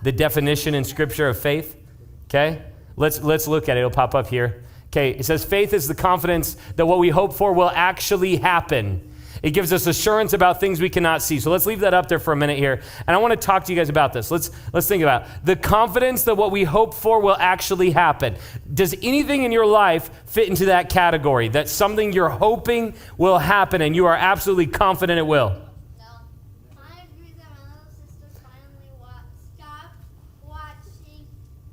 The definition in Scripture of faith, okay? Let's look at it. It'll pop up here. Okay, it says faith is the confidence that what we hope for will actually happen. It gives us assurance about things we cannot see. So let's leave that up there for a minute here. And I want to talk to you guys about this. Let's think about it. The confidence that what we hope for will actually happen. Does anything in your life fit into that category? That something you're hoping will happen and you are absolutely confident it will? No. I agree that my little sister finally stopped watching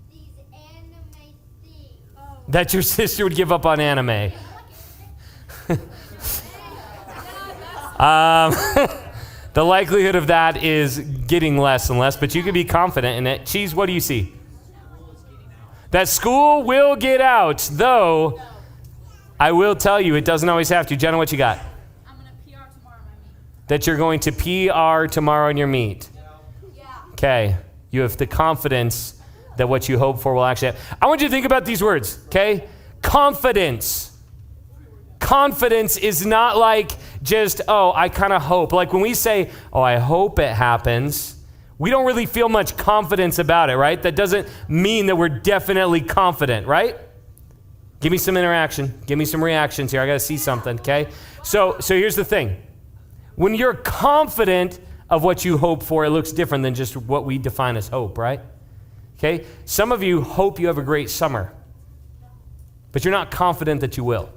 these anime things. That your sister would give up on anime. The likelihood of that is getting less and less, but you can be confident in it. Cheese, what do you see? That school will get out, though I will tell you it doesn't always have to. Jenna, what you got? I'm going to PR tomorrow in my meet. That you're going to PR tomorrow in your meet. Yeah. Okay. You have the confidence that what you hope for will actually happen. I want you to think about these words, okay? Confidence. Confidence is not like just, oh, I kind of hope. Like when we say, oh, I hope it happens, we don't really feel much confidence about it, right? That doesn't mean that we're definitely confident, right? Give me some interaction. Give me some reactions here. I got to see something, okay? So here's the thing. When you're confident of what you hope for, it looks different than just what we define as hope, right? Okay? Some of you hope you have a great summer, but you're not confident that you will.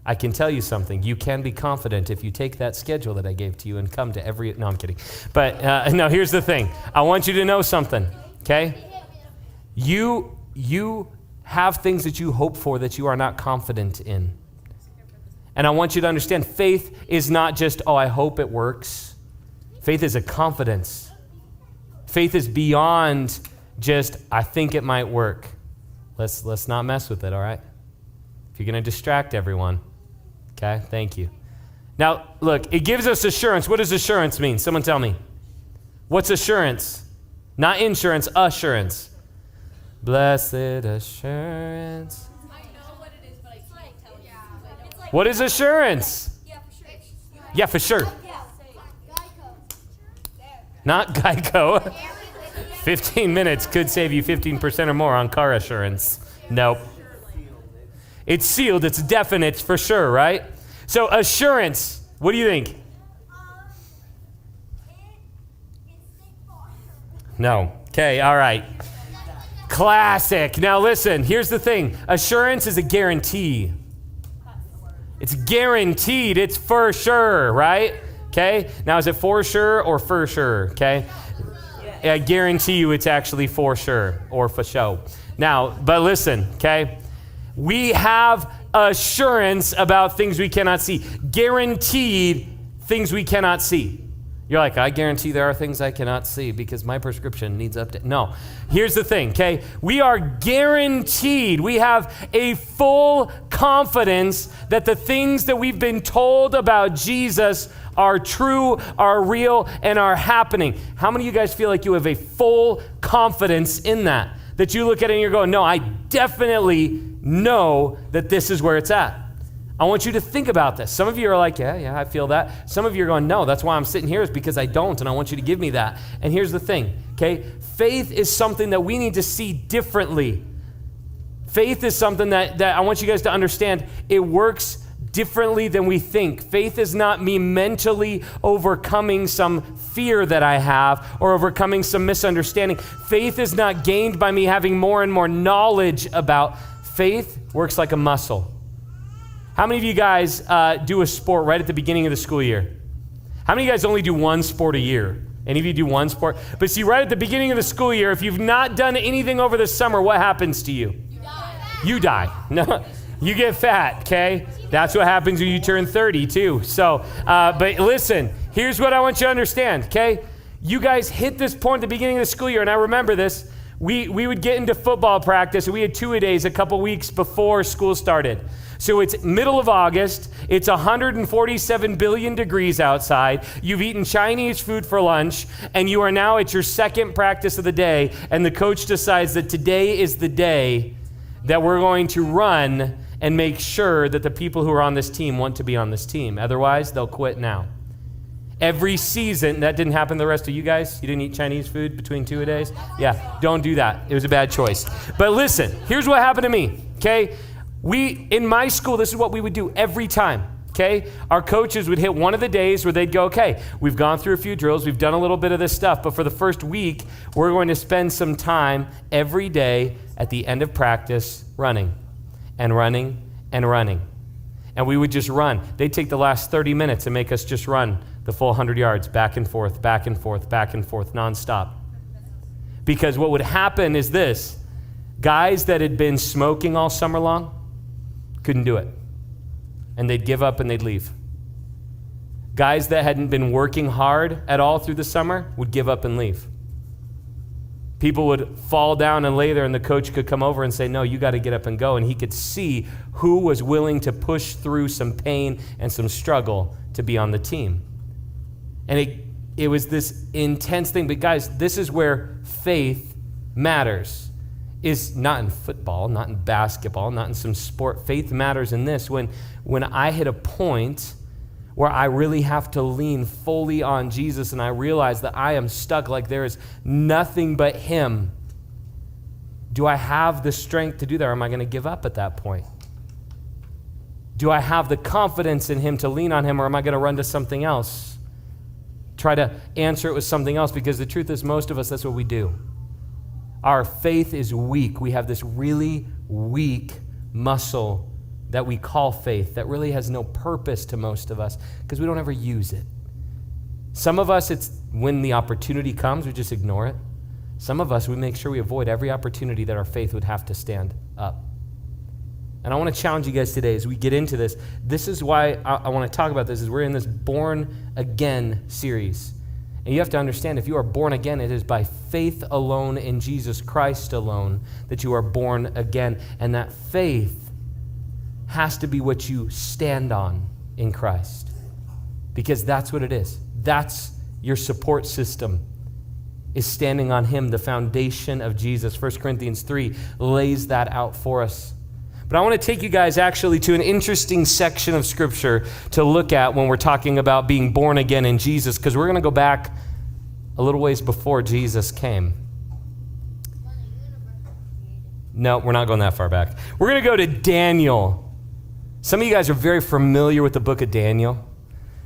I can tell you something. You can be confident if you take that schedule that I gave to you and come to every... No, I'm kidding. But no, here's the thing. I want you to know something, okay? You have things that you hope for that you are not confident in. And I want you to understand, faith is not just, oh, I hope it works. Faith is a confidence. Faith is beyond just, I think it might work. Let's not mess with it, all right? If you're going to distract everyone, okay, thank you. Now, look, it gives us assurance. What does assurance mean? Someone tell me. What's assurance? Not insurance, assurance. Blessed assurance. I know what it is, but I can't tell you. What is assurance? Yeah, for sure. Not Geico. 15 minutes could save you 15% or more on car assurance. Nope. It's sealed. It's definite for sure, right? So assurance, what do you think? No. Okay, all right. Classic. Now listen, here's the thing. Assurance is a guarantee. It's guaranteed. It's for sure, right? Okay? Now, is it for sure or for sure? Okay? I guarantee you it's actually for sure or for show. Now, but listen, okay? We have assurance about things we cannot see. Guaranteed things we cannot see. You're like, I guarantee there are things I cannot see because my prescription needs update. No. Here's the thing, okay? We are guaranteed. We have a full confidence that the things that we've been told about Jesus are true, are real, and are happening. How many of you guys feel like you have a full confidence in that? That you look at it and you're going, no, I definitely know that this is where it's at. I want you to think about this. Some of you are like, yeah, I feel that. Some of you are going, no, that's why I'm sitting here, is because I don't, and I want you to give me that. And here's the thing, okay? Faith is something that we need to see differently. Faith is something that I want you guys to understand. It works differently than we think. Faith is not me mentally overcoming some fear that I have or overcoming some misunderstanding. Faith is not gained by me having more and more knowledge about. Faith works like a muscle. How many of you guys do a sport right at the beginning of the school year? How many of you guys only do one sport a year? Any of you do one sport? But see, right at the beginning of the school year, if you've not done anything over the summer, what happens to you? You die. No, you get fat, okay? That's what happens when you turn 30 too. So, but listen, here's what I want you to understand, okay? You guys hit this point at the beginning of the school year, and I remember this. We would get into football practice, and we had 2-a-days a couple weeks before school started. So it's middle of August, it's 147 billion degrees outside, you've eaten Chinese food for lunch, and you are now at your second practice of the day, and the coach decides that today is the day that we're going to run and make sure that the people who are on this team want to be on this team. Otherwise, they'll quit now. Every season, that didn't happen to the rest of you guys? You didn't eat Chinese food between 2-a-days? Yeah, don't do that. It was a bad choice. But listen, here's what happened to me, okay? In my school, this is what we would do every time, okay? Our coaches would hit one of the days where they'd go, okay, we've gone through a few drills, we've done a little bit of this stuff, but for the first week, we're going to spend some time every day at the end of practice running and running and running. And we would just run. They'd take the last 30 minutes and make us just run the full 100 yards, back and forth, back and forth, back and forth, nonstop. Because what would happen is this, guys that had been smoking all summer long couldn't do it. And they'd give up and they'd leave. Guys that hadn't been working hard at all through the summer would give up and leave. People would fall down and lay there, and the coach could come over and say, no, you got to get up and go. And he could see who was willing to push through some pain and some struggle to be on the team. And it was this intense thing. But guys, this is where faith matters. Is not in football, not in basketball, not in some sport. Faith matters in this. When I hit a point where I really have to lean fully on Jesus and I realize that I am stuck, like there is nothing but Him, do I have the strength to do that, or am I going to give up at that point? Do I have the confidence in Him to lean on Him, or am I going to run to something else? Try to answer it with something else, because the truth is most of us, that's what we do. Our faith is weak. We have this really weak muscle that we call faith that really has no purpose to most of us because we don't ever use it. Some of us, it's when the opportunity comes, we just ignore it. Some of us, we make sure we avoid every opportunity that our faith would have to stand up. And I want to challenge you guys today as we get into this. This is why I want to talk about this, is we're in this Born Again series. And you have to understand, if you are born again, it is by faith alone in Jesus Christ alone that you are born again. And that faith has to be what you stand on in Christ. Because that's what it is. That's your support system, is standing on Him, the foundation of Jesus. 1 Corinthians 3 lays that out for us. But I want to take you guys actually to an interesting section of Scripture to look at when we're talking about being born again in Jesus, because we're going to go back a little ways before Jesus came. No, we're not going that far back. We're going to go to Daniel. Some of you guys are very familiar with the book of Daniel.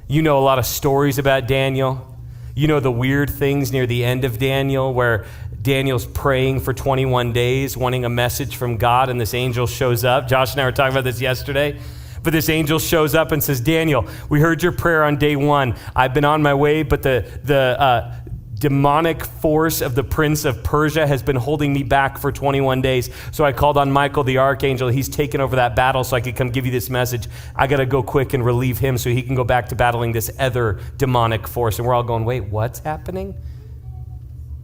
You know a lot of stories about Daniel. You know the weird things near the end of Daniel where Daniel's praying for 21 days, wanting a message from God, and this angel shows up. Josh and I were talking about this yesterday. But this angel shows up and says, Daniel, we heard your prayer on day 1. I've been on my way, but the demonic force of the prince of Persia has been holding me back for 21 days. So I called on Michael, the archangel. He's taken over that battle so I could come give you this message. I got to go quick and relieve him so he can go back to battling this other demonic force. And we're all going, wait, what's happening?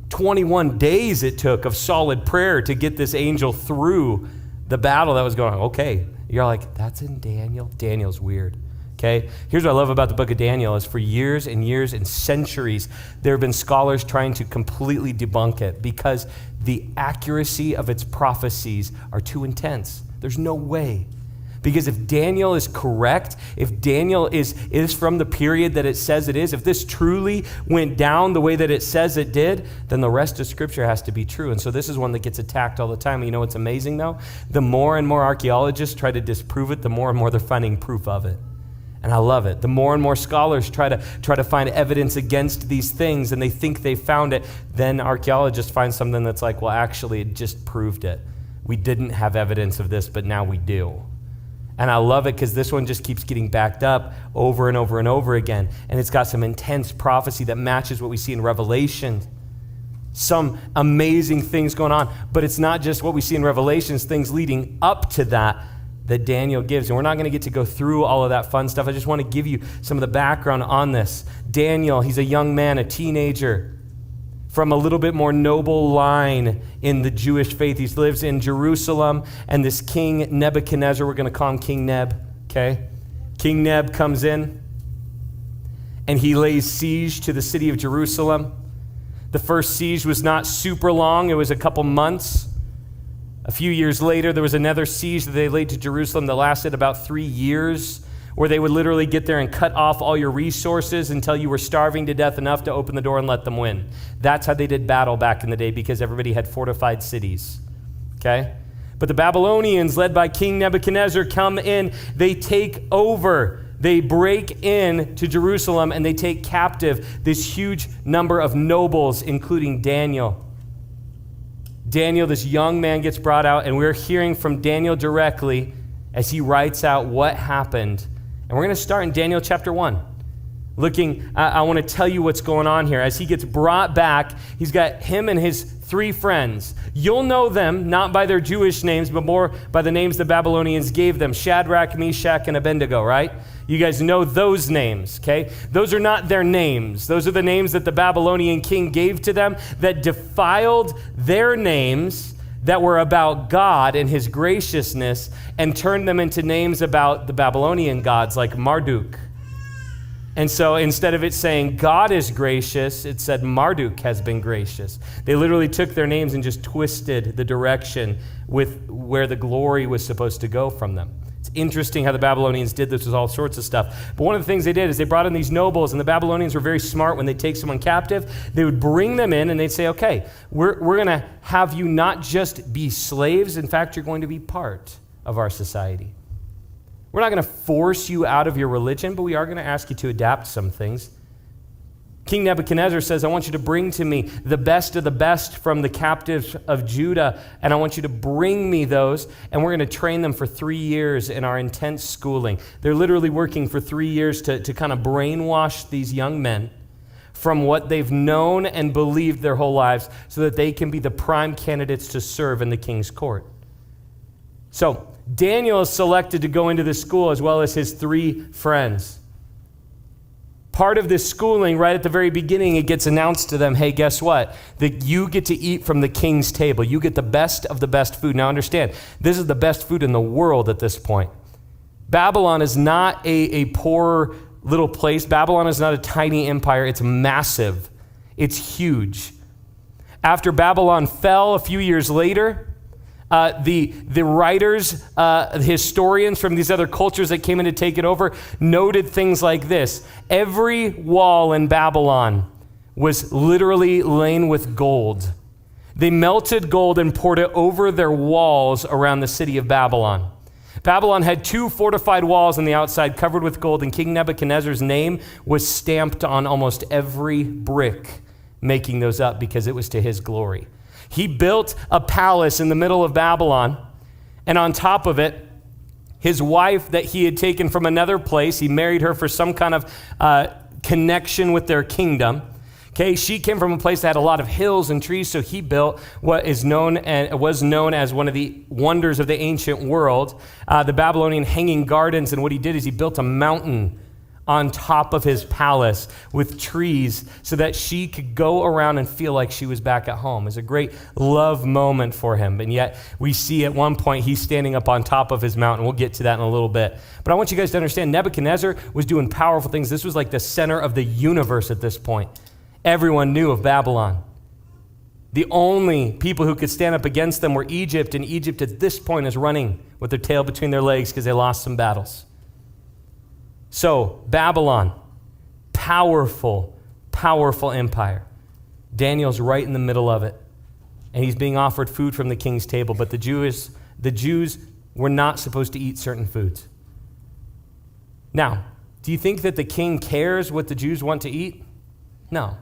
21 days it took of solid prayer to get this angel through the battle that was going on. Okay. You're like, that's in Daniel? Daniel's weird. Okay? Here's what I love about the book of Daniel is for years and years and centuries, there have been scholars trying to completely debunk it because the accuracy of its prophecies are too intense. There's no way. Because if Daniel is correct, if Daniel is from the period that it says it is, if this truly went down the way that it says it did, then the rest of Scripture has to be true. And so this is one that gets attacked all the time. And you know what's amazing, though? The more and more archaeologists try to disprove it, the more and more they're finding proof of it. And I love it. The more and more scholars try to find evidence against these things, and they think they found it, then archaeologists find something that's like, well, actually, it just proved it. We didn't have evidence of this, but now we do. And I love it because this one just keeps getting backed up over and over and over again. And it's got some intense prophecy that matches what we see in Revelation. Some amazing things going on. But it's not just what we see in Revelations, things leading up to that Daniel gives. And we're not going to get to go through all of that fun stuff. I just want to give you some of the background on this. Daniel, he's a young man, a teenager, from a little bit more noble line in the Jewish faith. He lives in Jerusalem, and this King Nebuchadnezzar, we're going to call him King Neb, okay? King Neb comes in, and he lays siege to the city of Jerusalem. The first siege was not super long. It was a couple months. A few years later, there was another siege that they laid to Jerusalem that lasted about 3 years, where they would literally get there and cut off all your resources until you were starving to death enough to open the door and let them win. That's how they did battle back in the day because everybody had fortified cities, okay? But the Babylonians, led by King Nebuchadnezzar, come in. They take over. They break in to Jerusalem, and they take captive this huge number of nobles, including Daniel. Daniel, this young man, gets brought out, and we're hearing from Daniel directly as he writes out what happened. And we're going to start in Daniel chapter 1. I want to tell you what's going on here. As he gets brought back, he's got him and his 3 friends. You'll know them not by their Jewish names, but more by the names the Babylonians gave them. Shadrach, Meshach, and Abednego, right? You guys know those names, okay? Those are not their names. Those are the names that the Babylonian king gave to them that defiled their names that were about God and his graciousness and turned them into names about the Babylonian gods like Marduk. And so instead of it saying God is gracious, it said Marduk has been gracious. They literally took their names and just twisted the direction with where the glory was supposed to go from them. It's interesting how the Babylonians did this with all sorts of stuff. But one of the things they did is they brought in these nobles, and the Babylonians were very smart. When they take someone captive, they would bring them in, and they'd say, okay, we're going to have you not just be slaves. In fact, you're going to be part of our society. We're not going to force you out of your religion, but we are going to ask you to adapt some things. King Nebuchadnezzar says, I want you to bring to me the best of the best from the captives of Judah, and I want you to bring me those, and we're going to train them for 3 years in our intense schooling. They're literally working for 3 years to kind of brainwash these young men from what they've known and believed their whole lives so that they can be the prime candidates to serve in the king's court. So Daniel is selected to go into this school as well as his 3 friends. Part of this schooling, right at the very beginning, it gets announced to them, hey, guess what? That you get to eat from the king's table. You get the best of the best food. Now understand, this is the best food in the world at this point. Babylon is not a poor little place. Babylon is not a tiny empire. It's massive. It's huge. After Babylon fell a few years later, the writers, historians from these other cultures that came in to take it over noted things like this. Every wall in Babylon was literally laden with gold. They melted gold and poured it over their walls around the city of Babylon. Babylon had 2 fortified walls on the outside covered with gold, and King Nebuchadnezzar's name was stamped on almost every brick, making those up because it was to his glory. He built a palace in the middle of Babylon, and on top of it, his wife that he had taken from another place. He married her for some kind of connection with their kingdom. Okay, she came from a place that had a lot of hills and trees, so he built what is known and was known as one of the wonders of the ancient world, the Babylonian Hanging Gardens. And what he did is he built a mountain on top of his palace with trees so that she could go around and feel like she was back at home. It's a great love moment for him. And yet we see at one point he's standing up on top of his mountain. We'll get to that in a little bit. But I want you guys to understand Nebuchadnezzar was doing powerful things. This was like the center of the universe at this point. Everyone knew of Babylon. The only people who could stand up against them were Egypt, and Egypt at this point is running with their tail between their legs because they lost some battles. So, Babylon, powerful, powerful empire. Daniel's right in the middle of it, and he's being offered food from the king's table, but the Jews were not supposed to eat certain foods. Now, do you think that the king cares what the Jews want to eat? No.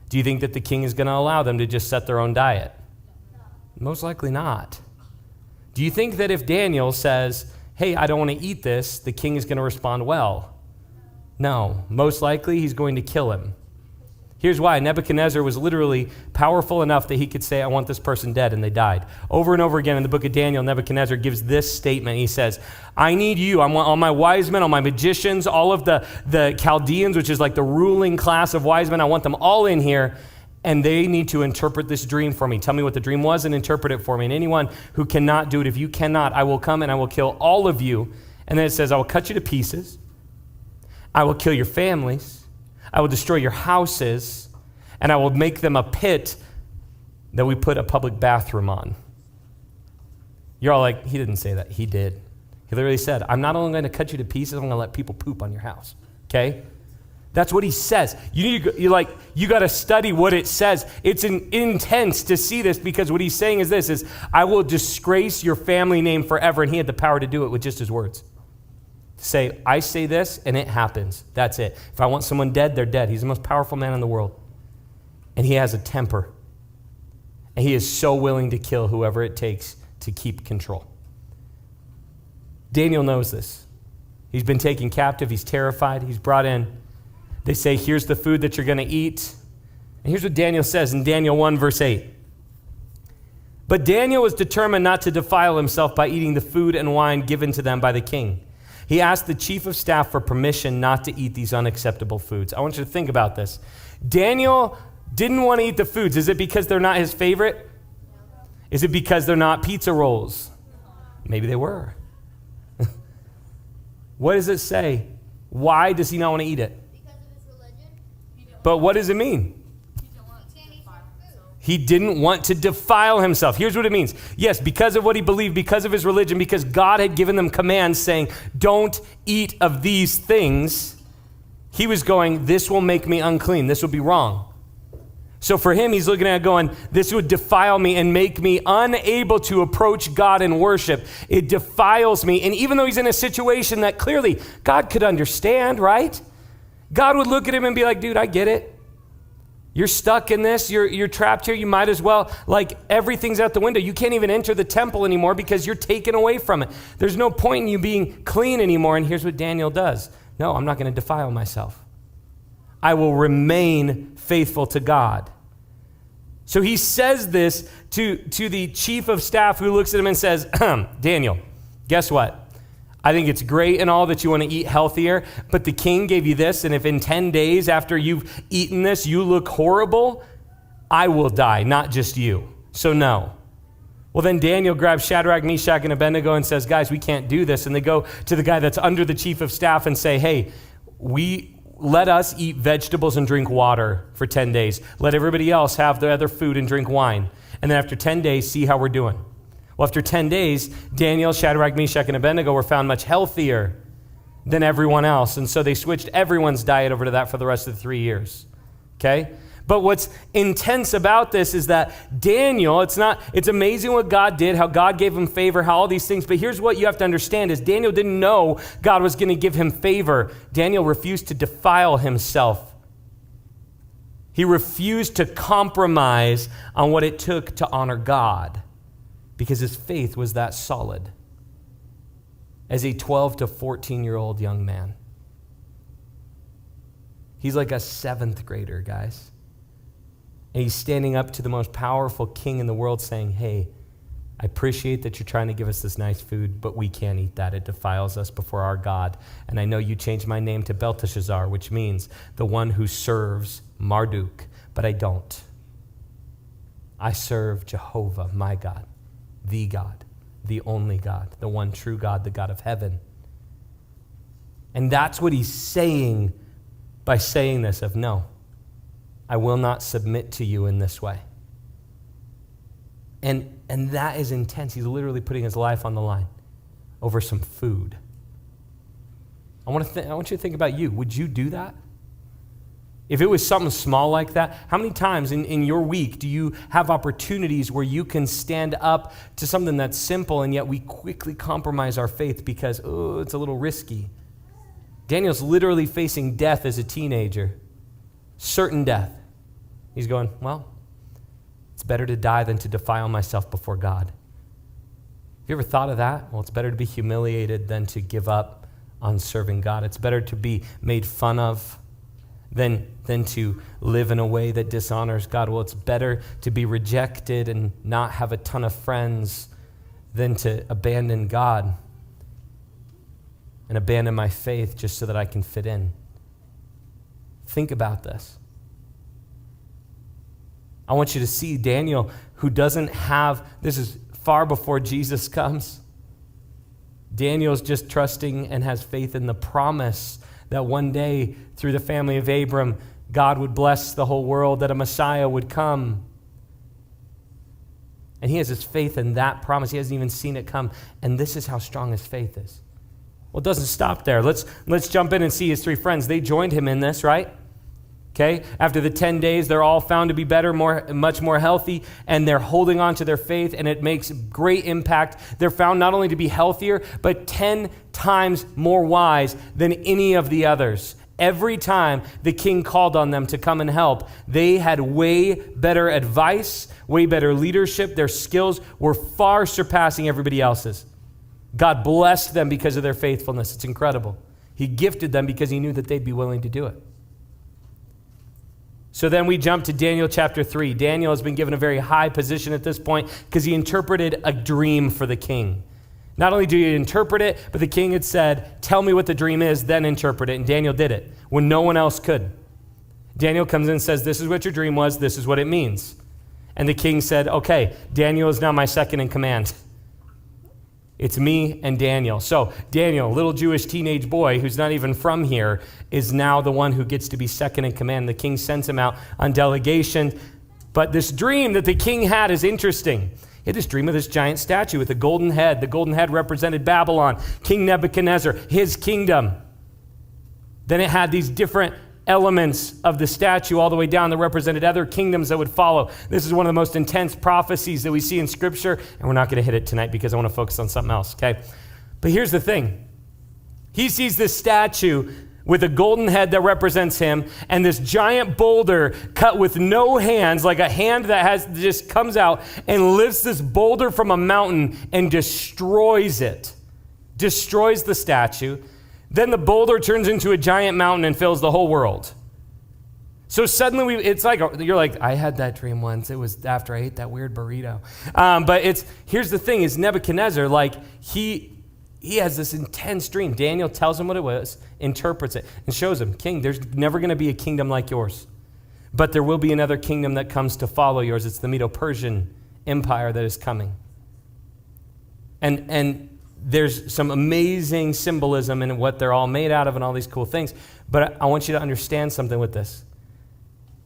Do you think that the king is going to allow them to just set their own diet? Most likely not. Do you think that if Daniel says, hey, I don't want to eat this, the king is going to respond well? No. Most likely he's going to kill him. Here's why. Nebuchadnezzar was literally powerful enough that he could say, I want this person dead, and they died. Over and over again in the book of Daniel, Nebuchadnezzar gives this statement. He says, I need you. I want all my wise men, all my magicians, all of the Chaldeans, which is like the ruling class of wise men. I want them all in here, and they need to interpret this dream for me. Tell me what the dream was and interpret it for me. And anyone who cannot do it, if you cannot, I will come and I will kill all of you. And then it says, I will cut you to pieces. I will kill your families. I will destroy your houses, and I will make them a pit that we put a public bathroom on. You're all like, he didn't say that. He did. He literally said, I'm not only going to cut you to pieces, I'm going to let people poop on your house. Okay? That's what he says. You got to study what it says. It's intense to see this, because what he's saying is this, is I will disgrace your family name forever, and he had the power to do it with just his words. Say, I say this, and it happens. That's it. If I want someone dead, they're dead. He's the most powerful man in the world. And he has a temper. And he is so willing to kill whoever it takes to keep control. Daniel knows this. He's been taken captive. He's terrified. He's brought in. They say, here's the food that you're going to eat. And here's what Daniel says in Daniel 1, verse 8. But Daniel was determined not to defile himself by eating the food and wine given to them by the king. He asked the chief of staff for permission not to eat these unacceptable foods. I want you to think about this. Daniel didn't want to eat the foods. Is it because they're not his favorite? Is it because they're not pizza rolls? Maybe they were. What does it say? Why does he not want to eat it? Because of his religion. But what does it mean? He didn't want to defile himself. Here's what it means. Yes, because of what he believed, because of his religion, because God had given them commands saying, don't eat of these things, he was going, this will make me unclean. This will be wrong. So for him, he's looking at it going, this would defile me and make me unable to approach God in worship. It defiles me. And even though he's in a situation that clearly God could understand, right? God would look at him and be like, dude, I get it. You're stuck in this. You're trapped here. You might as well, like, everything's out the window. You can't even enter the temple anymore because you're taken away from it. There's no point in you being clean anymore. And here's what Daniel does. No, I'm not going to defile myself. I will remain faithful to God. So he says this to the chief of staff, who looks at him and says, Daniel, guess what? I think it's great and all that you want to eat healthier, but the king gave you this, and if in 10 days after you've eaten this, you look horrible, I will die, not just you. So no. Well, then Daniel grabs Shadrach, Meshach, and Abednego and says, guys, we can't do this. And they go to the guy that's under the chief of staff and say, hey, let us eat vegetables and drink water for 10 days. Let everybody else have the other food and drink wine. And then after 10 days, see how we're doing. Well, after 10 days, Daniel, Shadrach, Meshach, and Abednego were found much healthier than everyone else. And so they switched everyone's diet over to that for the rest of the 3 years. Okay? But what's intense about this is that Daniel, it's amazing what God did, how God gave him favor, how all these things. But here's what you have to understand is Daniel didn't know God was going to give him favor. Daniel refused to defile himself. He refused to compromise on what it took to honor God, because his faith was that solid. as a 12 to 14-year-old young man. He's like a 7th grader, guys. And he's standing up to the most powerful king in the world saying, hey, I appreciate that you're trying to give us this nice food, but we can't eat that. It defiles us before our God. And I know you changed my name to Belteshazzar, which means the one who serves Marduk, but I don't. I serve Jehovah, my God, the only God, the one true God, the God of heaven. And that's what he's saying by saying this of, no, I will not submit to you in this way. And that is intense. He's literally putting his life on the line over some food. I want you to think about you. Would you do that? If it was something small like that, how many times in your week do you have opportunities where you can stand up to something that's simple and yet we quickly compromise our faith because, oh, it's a little risky? Daniel's literally facing death as a teenager, certain death. He's going, well, it's better to die than to defile myself before God. Have you ever thought of that? Well, it's better to be humiliated than to give up on serving God. It's better to be made fun of than to live in a way that dishonors God. Well, it's better to be rejected and not have a ton of friends than to abandon God and abandon my faith just so that I can fit in. Think about this. I want you to see Daniel, who doesn't have, this is far before Jesus comes. Daniel's just trusting and has faith in the promise that one day through the family of Abram, God would bless the whole world, that a Messiah would come. And he has his faith in that promise. He hasn't even seen it come. And this is how strong his faith is. Well, it doesn't stop there. Let's jump in and see his 3 friends. They joined him in this, right? Okay, after the 10 days, they're all found to be better, much more healthy, and they're holding on to their faith, and it makes great impact. They're found not only to be healthier, but 10 times more wise than any of the others. Every time the king called on them to come and help, they had way better advice, way better leadership. Their skills were far surpassing everybody else's. God blessed them because of their faithfulness. It's incredible. He gifted them because he knew that they'd be willing to do it. So then we jump to Daniel chapter 3. Daniel has been given a very high position at this point because he interpreted a dream for the king. Not only did he interpret it, but the king had said, tell me what the dream is, then interpret it. And Daniel did it when no one else could. Daniel comes in and says, this is what your dream was, this is what it means. And the king said, okay, Daniel is now my second in command. It's me and Daniel. So Daniel, little Jewish teenage boy who's not even from here, is now the one who gets to be second in command. The king sends him out on delegation. But this dream that the king had is interesting. He had this dream of this giant statue with a golden head. The golden head represented Babylon, King Nebuchadnezzar, his kingdom. Then it had these different elements of the statue all the way down that represented other kingdoms that would follow. This is one of the most intense prophecies that we see in Scripture, and we're not going to hit it tonight because I want to focus on something else, okay? But here's the thing. He sees this statue with a golden head that represents him, and this giant boulder cut with no hands, like a hand that just comes out and lifts this boulder from a mountain and destroys it. Destroys the statue. Then the boulder turns into a giant mountain and fills the whole world. So suddenly it's like, you're like, I had that dream once. It was after I ate that weird burrito. But here's the thing, is Nebuchadnezzar, like he has this intense dream. Daniel tells him what it was, interprets it, and shows him, King, there's never going to be a kingdom like yours. But there will be another kingdom that comes to follow yours. It's the Medo-Persian Empire that is coming. And there's some amazing symbolism in what they're all made out of and all these cool things. But I want you to understand something with this.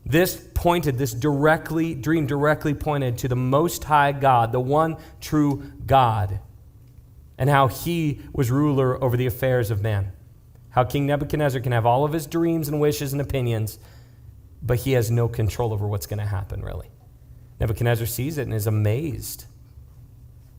This dream directly pointed to the Most High God, the one true God, and how he was ruler over the affairs of man. How King Nebuchadnezzar can have all of his dreams and wishes and opinions, but he has no control over what's going to happen, really. Nebuchadnezzar sees it and is amazed.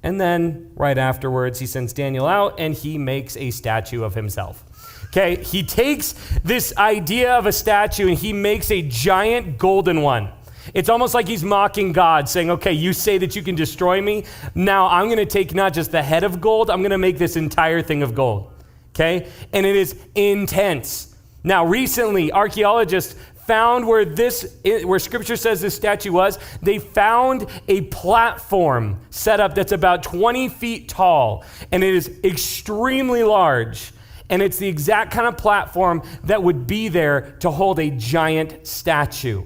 And then, right afterwards, he sends Daniel out, and he makes a statue of himself. Okay, he takes this idea of a statue, and he makes a giant golden one. It's almost like he's mocking God, saying, okay, you say that you can destroy me. Now I'm going to take not just the head of gold, I'm going to make this entire thing of gold. Okay? And it is intense. Now, recently, archaeologists found where Scripture says this statue was. They found a platform set up that's about 20 feet tall, and it is extremely large. And it's the exact kind of platform that would be there to hold a giant statue.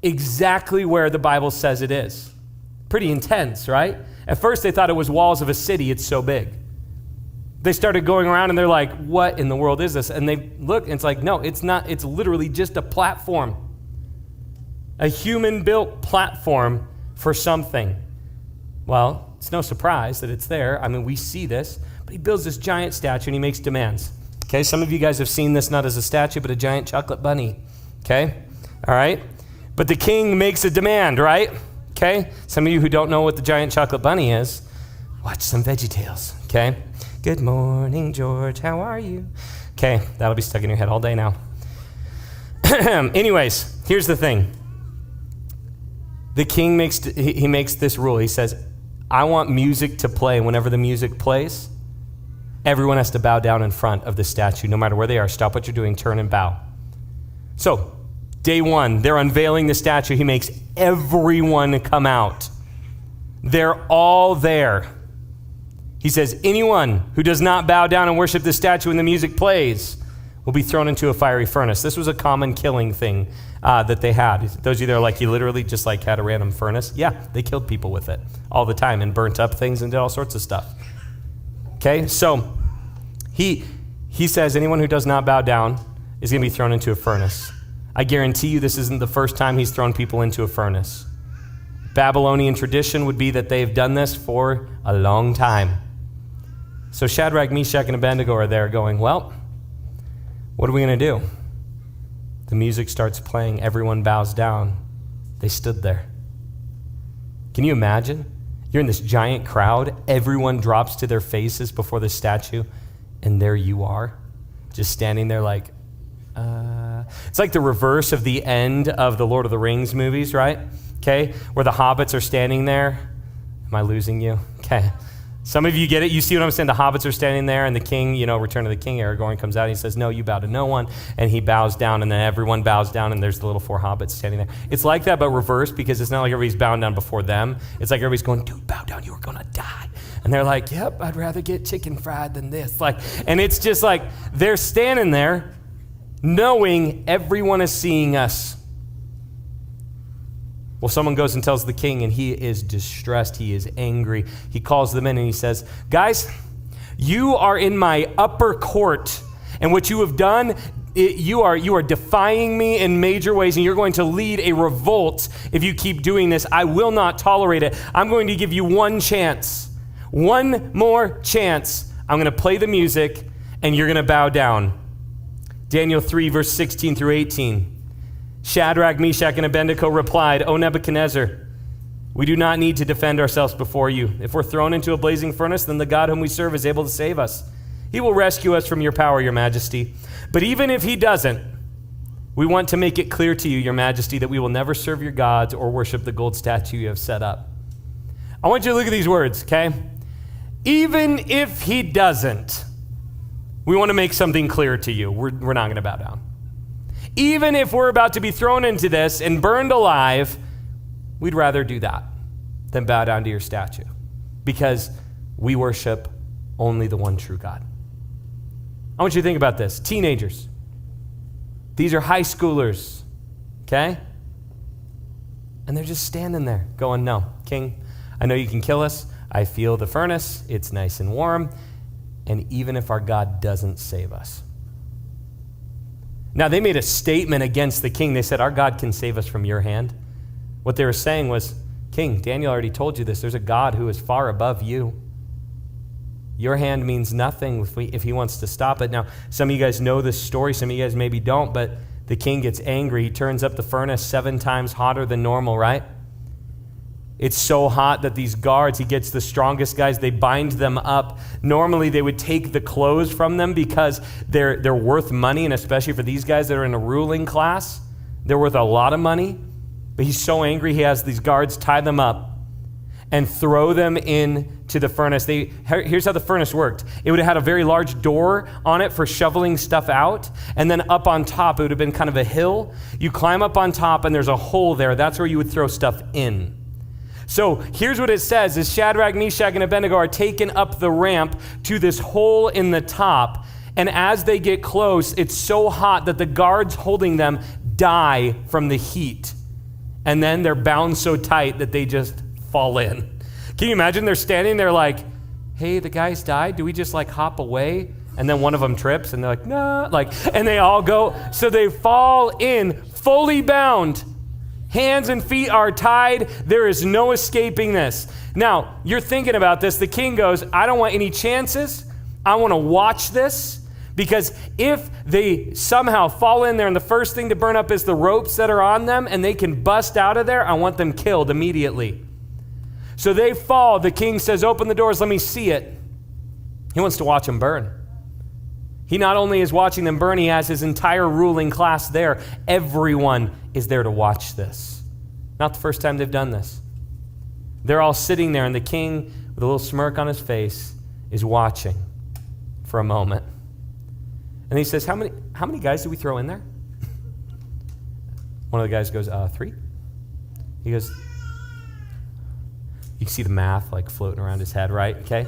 Exactly where the Bible says it is. Pretty intense, right? At first they thought it was walls of a city, it's so big. They started going around and they're like, what in the world is this? And they look and it's like, no, it's not. It's literally just a platform. A human-built platform for something. Well, it's no surprise that it's there. I mean, we see this. But he builds this giant statue and he makes demands. Okay, some of you guys have seen this not as a statue, but a giant chocolate bunny. Okay, all right? But the king makes a demand, right? Okay? Some of you who don't know what the giant chocolate bunny is, watch some VeggieTales, okay? Good morning, George. How are you? Okay, that'll be stuck in your head all day now. Anyways, here's the thing. The king makes this rule. He says, I want music to play. Whenever the music plays, everyone has to bow down in front of the statue, no matter where they are. Stop what you're doing, turn and bow. So, day one, they're unveiling the statue. He makes everyone come out. They're all there. He says, anyone who does not bow down and worship the statue when the music plays will be thrown into a fiery furnace. This was a common killing thing that they had. Those of you that are like, you literally just like had a random furnace. Yeah, they killed people with it all the time and burnt up things and did all sorts of stuff. Okay, so he says anyone who does not bow down is going to be thrown into a furnace. I guarantee you this isn't the first time he's thrown people into a furnace. Babylonian tradition would be that they've done this for a long time. So Shadrach, Meshach, and Abednego are there going, well, what are we going to do? The music starts playing. Everyone bows down. They stood there. Can you imagine? You're in this giant crowd. Everyone drops to their faces before the statue, and there you are, just standing there like, It's like the reverse of the end of the Lord of the Rings movies, right? Okay, where the hobbits are standing there. Am I losing you? Okay. Some of you get it. You see what I'm saying? The hobbits are standing there, and the king, Return of the King, Aragorn comes out, and he says, no, you bow to no one. And he bows down, and then everyone bows down, and there's the little four hobbits standing there. It's like that, but reversed, because it's not like everybody's bowing down before them. It's like everybody's going, dude, bow down, you are going to die. And they're like, yep, I'd rather get chicken fried than this. And it's just like they're standing there knowing everyone is seeing us. Well, someone goes and tells the king, and he is distressed. He is angry. He calls them in, and he says, guys, you are in my upper court, and what you have done, you are defying me in major ways, and you're going to lead a revolt if you keep doing this. I will not tolerate it. I'm going to give you one chance. One more chance. I'm going to play the music, and you're going to bow down. Daniel 3, verse 16 through 18. Shadrach, Meshach, and Abednego replied, O Nebuchadnezzar, we do not need to defend ourselves before you. If we're thrown into a blazing furnace, then the God whom we serve is able to save us. He will rescue us from your power, your majesty. But even if he doesn't, we want to make it clear to you, your majesty, that we will never serve your gods or worship the gold statue you have set up. I want you to look at these words, okay? Even if he doesn't, we want to make something clear to you. We're not going to bow down. Even if we're about to be thrown into this and burned alive, we'd rather do that than bow down to your statue, because we worship only the one true God. I want you to think about this. Teenagers. These are high schoolers, okay? And they're just standing there going, no, King, I know you can kill us. I feel the furnace. It's nice and warm. And even if our God doesn't save us. Now, they made a statement against the king. They said, our God can save us from your hand. What they were saying was, King, Daniel already told you this. There's a God who is far above you. Your hand means nothing if he wants to stop it. Now, some of you guys know this story. Some of you guys maybe don't, but the king gets angry. He turns up the furnace 7 times hotter than normal, right? It's so hot that these guards, he gets the strongest guys, they bind them up. Normally, they would take the clothes from them because they're worth money, and especially for these guys that are in a ruling class, they're worth a lot of money. But he's so angry, he has these guards tie them up and throw them into the furnace. Here's how the furnace worked. It would have had a very large door on it for shoveling stuff out. And then up on top, it would have been kind of a hill. You climb up on top, and there's a hole there. That's where you would throw stuff in. So here's what it says, is Shadrach, Meshach, and Abednego are taken up the ramp to this hole in the top. And as they get close, it's so hot that the guards holding them die from the heat. And then they're bound so tight that they just fall in. Can you imagine? They're standing there like, hey, the guys died. Do we just like hop away? And then one of them trips and they're like, no, and they all go. So they fall in fully bound. Hands and feet are tied. There is no escaping this. Now, you're thinking about this. The king goes, I don't want any chances. I want to watch this. Because if they somehow fall in there and the first thing to burn up is the ropes that are on them and they can bust out of there, I want them killed immediately. So they fall. The king says, open the doors, let me see it. He wants to watch them burn. He not only is watching them burn, he has his entire ruling class there. Everyone is there to watch this. Not the first time they've done this. They're all sitting there, and the king, with a little smirk on his face, is watching for a moment. And he says, how many guys did we throw in there? One of the guys goes, 3. He goes, you can see the math like floating around his head, right? Okay.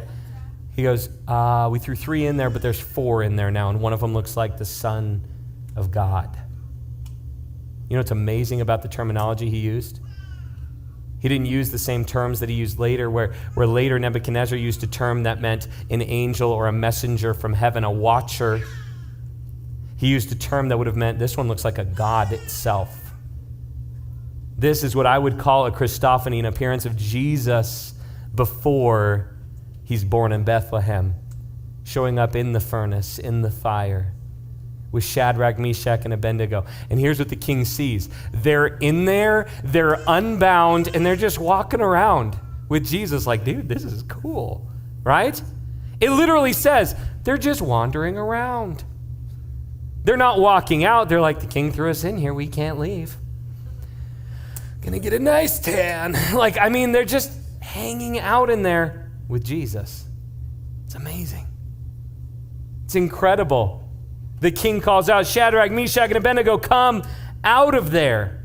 He goes, we threw 3 in there, but there's 4 in there now, and one of them looks like the Son of God. You know what's amazing about the terminology he used? He didn't use the same terms that he used later, where later Nebuchadnezzar used a term that meant an angel or a messenger from heaven, a watcher. He used a term that would have meant this one looks like a God itself. This is what I would call a Christophany, an appearance of Jesus before he's born in Bethlehem, showing up in the furnace, in the fire, with Shadrach, Meshach, and Abednego. And here's what the king sees. They're in there, they're unbound, and they're just walking around with Jesus like, dude, this is cool, right? It literally says they're just wandering around. They're not walking out. They're like, the king threw us in here. We can't leave. Gonna get a nice tan. They're just hanging out in there with Jesus. It's amazing. It's incredible. The king calls out, Shadrach, Meshach, and Abednego, come out of there.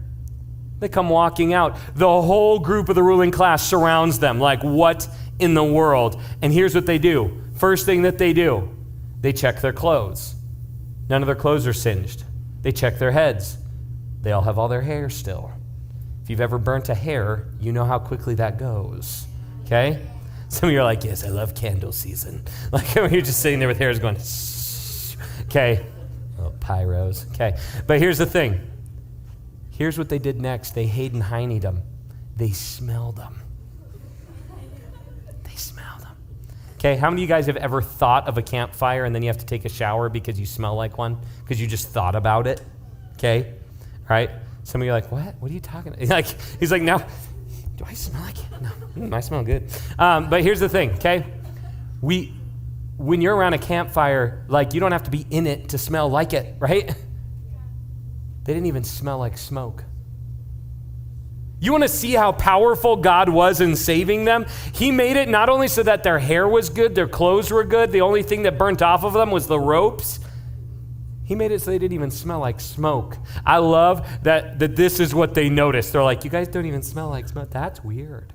They come walking out. The whole group of the ruling class surrounds them. Like, what in the world? And here's what they do. First thing that they do, they check their clothes. None of their clothes are singed. They check their heads. They all have all their hair still. If you've ever burnt a hair, you know how quickly that goes. Okay? Some of you are like, yes, I love candle season. Like when you're just sitting there with hairs going, okay, oh, pyros. Okay, but here's the thing. Here's what they did next. They Hayden Heine'd them. They smelled them. They smelled them. Okay, how many of you guys have ever thought of a campfire and then you have to take a shower because you smell like one? Because you just thought about it? Okay, right? Some of you are like, what? What are you talking about? He's like, no. Do I smell like it? No, I smell good. But here's the thing, okay? When you're around a campfire, you don't have to be in it to smell like it, right? They didn't even smell like smoke. You want to see how powerful God was in saving them? He made it not only so that their hair was good, their clothes were good, the only thing that burnt off of them was the ropes. He made it so they didn't even smell like smoke. I love that this is what they noticed. They're like, you guys don't even smell like smoke. That's weird.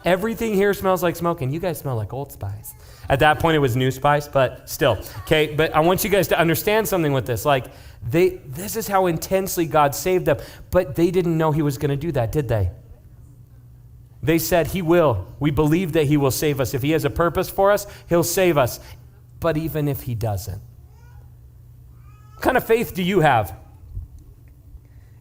Everything here smells like smoke, and you guys smell like Old Spice. At that point, it was New Spice, but still. Okay, but I want you guys to understand something with this. This is how intensely God saved them, but they didn't know he was going to do that, did they? They said, he will. We believe that he will save us. If he has a purpose for us, he'll save us. But even if he doesn't, what kind of faith do you have? Have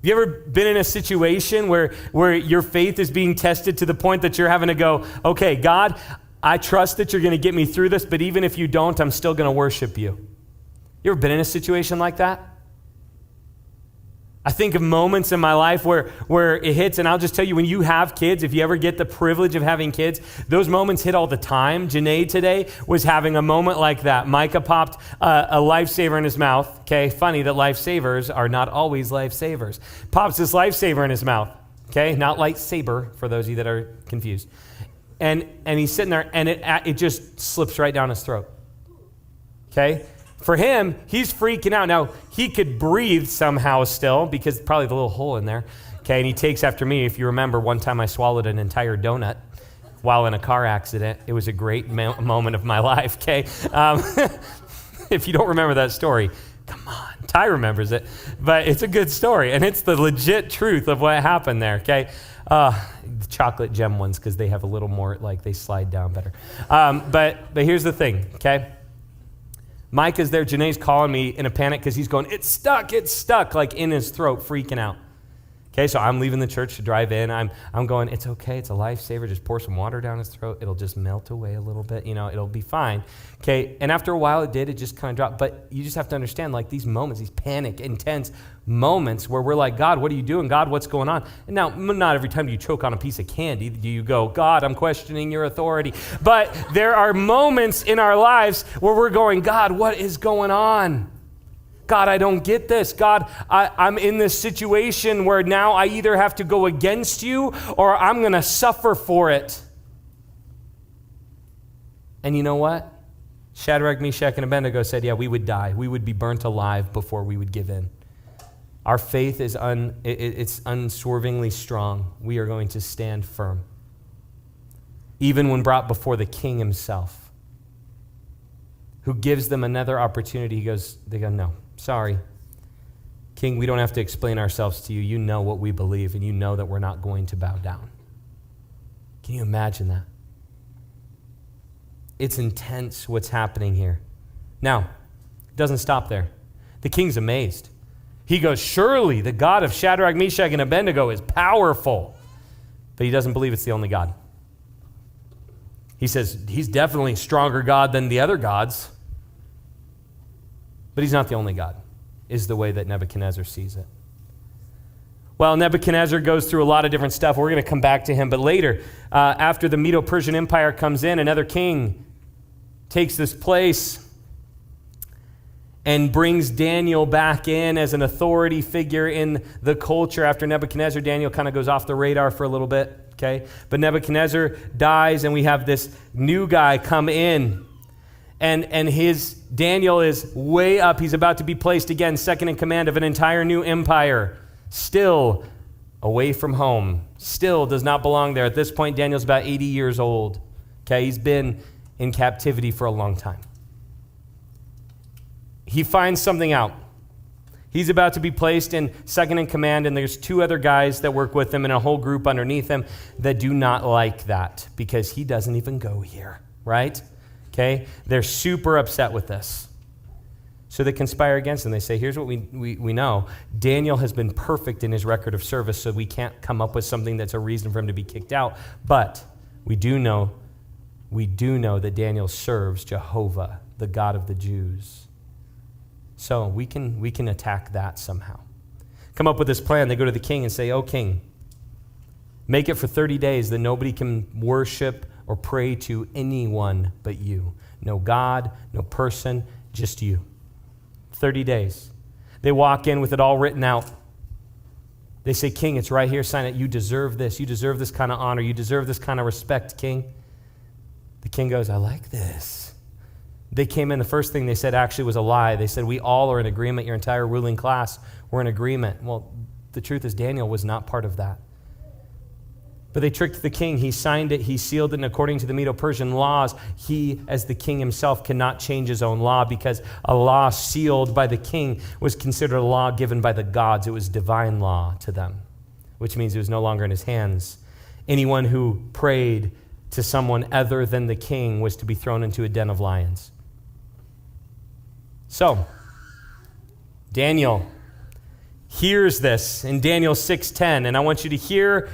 you ever been in a situation where your faith is being tested to the point that you're having to go, okay, God, I trust that you're going to get me through this, but even if you don't, I'm still going to worship you. You ever been in a situation like that? I think of moments in my life where it hits, and I'll just tell you, when you have kids, if you ever get the privilege of having kids, those moments hit all the time. Janae today was having a moment like that. Micah popped a lifesaver in his mouth. Okay, funny that lifesavers are not always lifesavers. Pops this lifesaver in his mouth. okay? Not lightsaber, for those of you that are confused. And he's sitting there, and it just slips right down his throat, okay? For him, he's freaking out. Now, he could breathe somehow still, because probably the little hole in there, okay? And he takes after me. If you remember, one time I swallowed an entire donut while in a car accident. It was a great moment of my life, okay? If you don't remember that story, come on. Ty remembers it, but it's a good story, and it's the legit truth of what happened there, okay? The chocolate gem ones, because they have a little more, like, they slide down better. But here's the thing, okay? Micah's there. Janae's calling me in a panic because he's going, it's stuck, like in his throat, freaking out. Okay, so I'm leaving the church to drive in. I'm going, it's okay, it's a lifesaver. Just pour some water down his throat. It'll just melt away a little bit. It'll be fine. Okay, and after a while it just kind of dropped. But you just have to understand, like, these moments, these panic, intense moments where we're like, God, what are you doing? God, what's going on? And now, not every time you choke on a piece of candy do you go, God, I'm questioning your authority. But there are moments in our lives where we're going, God, what is going on? God, I don't get this. God, I'm in this situation where now I either have to go against you or I'm going to suffer for it. And you know what? Shadrach, Meshach, and Abednego said, yeah, we would die. We would be burnt alive before we would give in. Our faith is it's unswervingly strong. We are going to stand firm. Even when brought before the king himself, who gives them another opportunity, they go, no. Sorry. King, we don't have to explain ourselves to you. You know what we believe, and you know that we're not going to bow down. Can you imagine that? It's intense what's happening here. Now, it doesn't stop there. The king's amazed. He goes, surely the God of Shadrach, Meshach, and Abednego is powerful. But he doesn't believe it's the only God. He says, he's definitely a stronger God than the other gods. But he's not the only God, is the way that Nebuchadnezzar sees it. Well, Nebuchadnezzar goes through a lot of different stuff. We're going to come back to him. But later, after the Medo-Persian Empire comes in, another king takes this place and brings Daniel back in as an authority figure in the culture. After Nebuchadnezzar, Daniel kind of goes off the radar for a little bit, okay? But Nebuchadnezzar dies, and we have this new guy come in. And his Daniel is way up. He's about to be placed again, second in command of an entire new empire. Still away from home. Still does not belong there. At this point, Daniel's about 80 years old. Okay, he's been in captivity for a long time. He finds something out. He's about to be placed in second in command, and there's two other guys that work with him and a whole group underneath him that do not like that because he doesn't even go here, right? Okay, they're super upset with this. So they conspire against him. They say, here's what we know. Daniel has been perfect in his record of service, so we can't come up with something that's a reason for him to be kicked out. But we do know that Daniel serves Jehovah, the God of the Jews. So we can attack that somehow. Come up with this plan. They go to the king and say, oh, king, make it for 30 days that nobody can worship or pray to anyone but you. No God, no person, just you. 30 days. They walk in with it all written out. They say, King, it's right here, sign it. You deserve this. You deserve this kind of honor. You deserve this kind of respect, King. The king goes, I like this. They came in, the first thing they said actually was a lie. They said, we all are in agreement, your entire ruling class, we're in agreement. Well, the truth is Daniel was not part of that. But they tricked the king. He signed it. He sealed it. And according to the Medo-Persian laws, he, as the king himself, cannot change his own law because a law sealed by the king was considered a law given by the gods. It was divine law to them, which means it was no longer in his hands. Anyone who prayed to someone other than the king was to be thrown into a den of lions. So, Daniel hears this in Daniel 6:10, and I want you to hear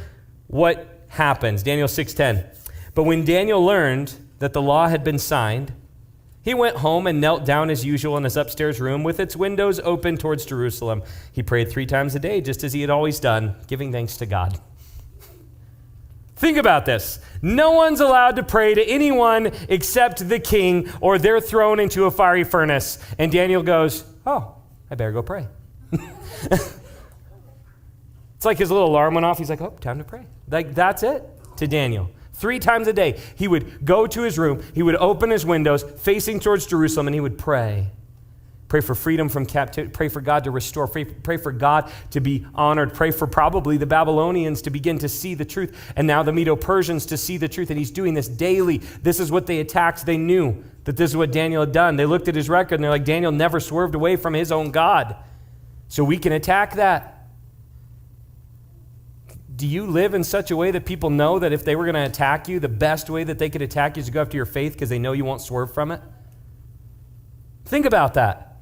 what happens. Daniel 6:10. But when Daniel learned that the law had been signed, he went home and knelt down as usual in his upstairs room with its windows open towards Jerusalem. He prayed 3 times a day, just as he had always done, giving thanks to God. Think about this. No one's allowed to pray to anyone except the king, or they're thrown into a fiery furnace. And Daniel goes, oh, I better go pray. It's like his little alarm went off. He's like, oh, time to pray. Like, that's it to Daniel. 3 times a day, he would go to his room, he would open his windows, facing towards Jerusalem, and he would pray. Pray for freedom from captivity. Pray for God to restore. Pray for God to be honored. Pray for probably the Babylonians to begin to see the truth, and now the Medo-Persians to see the truth, and he's doing this daily. This is what they attacked. They knew that this is what Daniel had done. They looked at his record, and they're like, Daniel never swerved away from his own God, so we can attack that. Do you live in such a way that people know that if they were going to attack you, the best way that they could attack you is to go after your faith because they know you won't swerve from it? Think about that.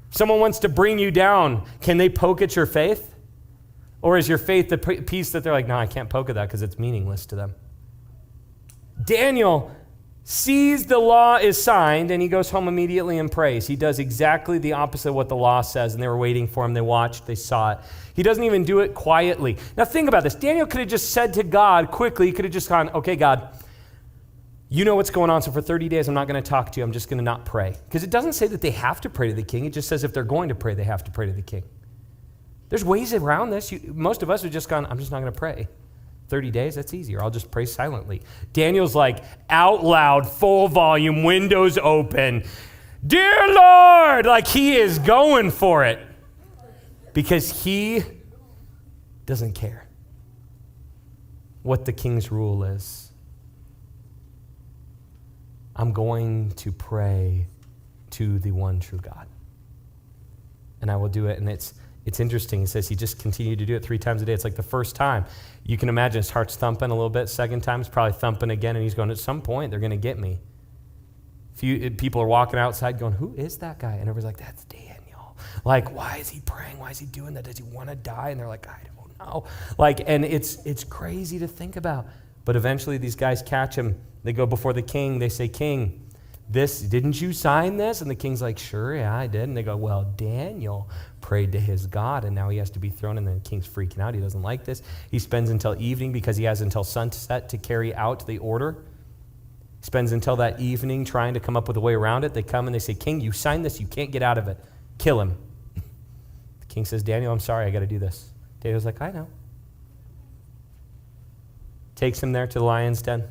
If someone wants to bring you down, can they poke at your faith? Or is your faith the piece that they're like, no, I can't poke at that because it's meaningless to them? Daniel sees the law is signed, and he goes home immediately and prays. He does exactly the opposite of what the law says, and they were waiting for him. They watched, they saw it. He doesn't even do it quietly. Now think about this. Daniel could have just said to God quickly, he could have just gone, okay, God, you know what's going on, so for 30 days I'm not going to talk to you. I'm just going to not pray. Because it doesn't say that they have to pray to the king. It just says if they're going to pray, they have to pray to the king. There's ways around this. Most of us have just gone, I'm just not going to pray. 30 days, that's easier. I'll just pray silently. Daniel's like out loud, full volume, windows open. Dear Lord, like he is going for it because he doesn't care what the king's rule is. I'm going to pray to the one true God. And I will do it. And it's interesting. He says he just continued to do it 3 times a day. It's like the first time. You can imagine his heart's thumping a little bit. Second time, it's probably thumping again. And he's going, at some point, they're going to get me. People are walking outside going, who is that guy? And everybody's like, that's Daniel. Like, why is he praying? Why is he doing that? Does he want to die? And they're like, I don't know. Like, and it's crazy to think about. But eventually these guys catch him. They go before the king. They say, King, didn't you sign this? And the king's like, sure, yeah, I did. And they go, well, Daniel prayed to his God, and now he has to be thrown, and the king's freaking out. He doesn't like this. He spends until evening because he has until sunset to carry out the order. He spends until that evening trying to come up with a way around it. They come and they say, King, you signed this. You can't get out of it. Kill him. The king says, Daniel, I'm sorry. I got to do this. Daniel's like, I know. Takes him there to the lion's den.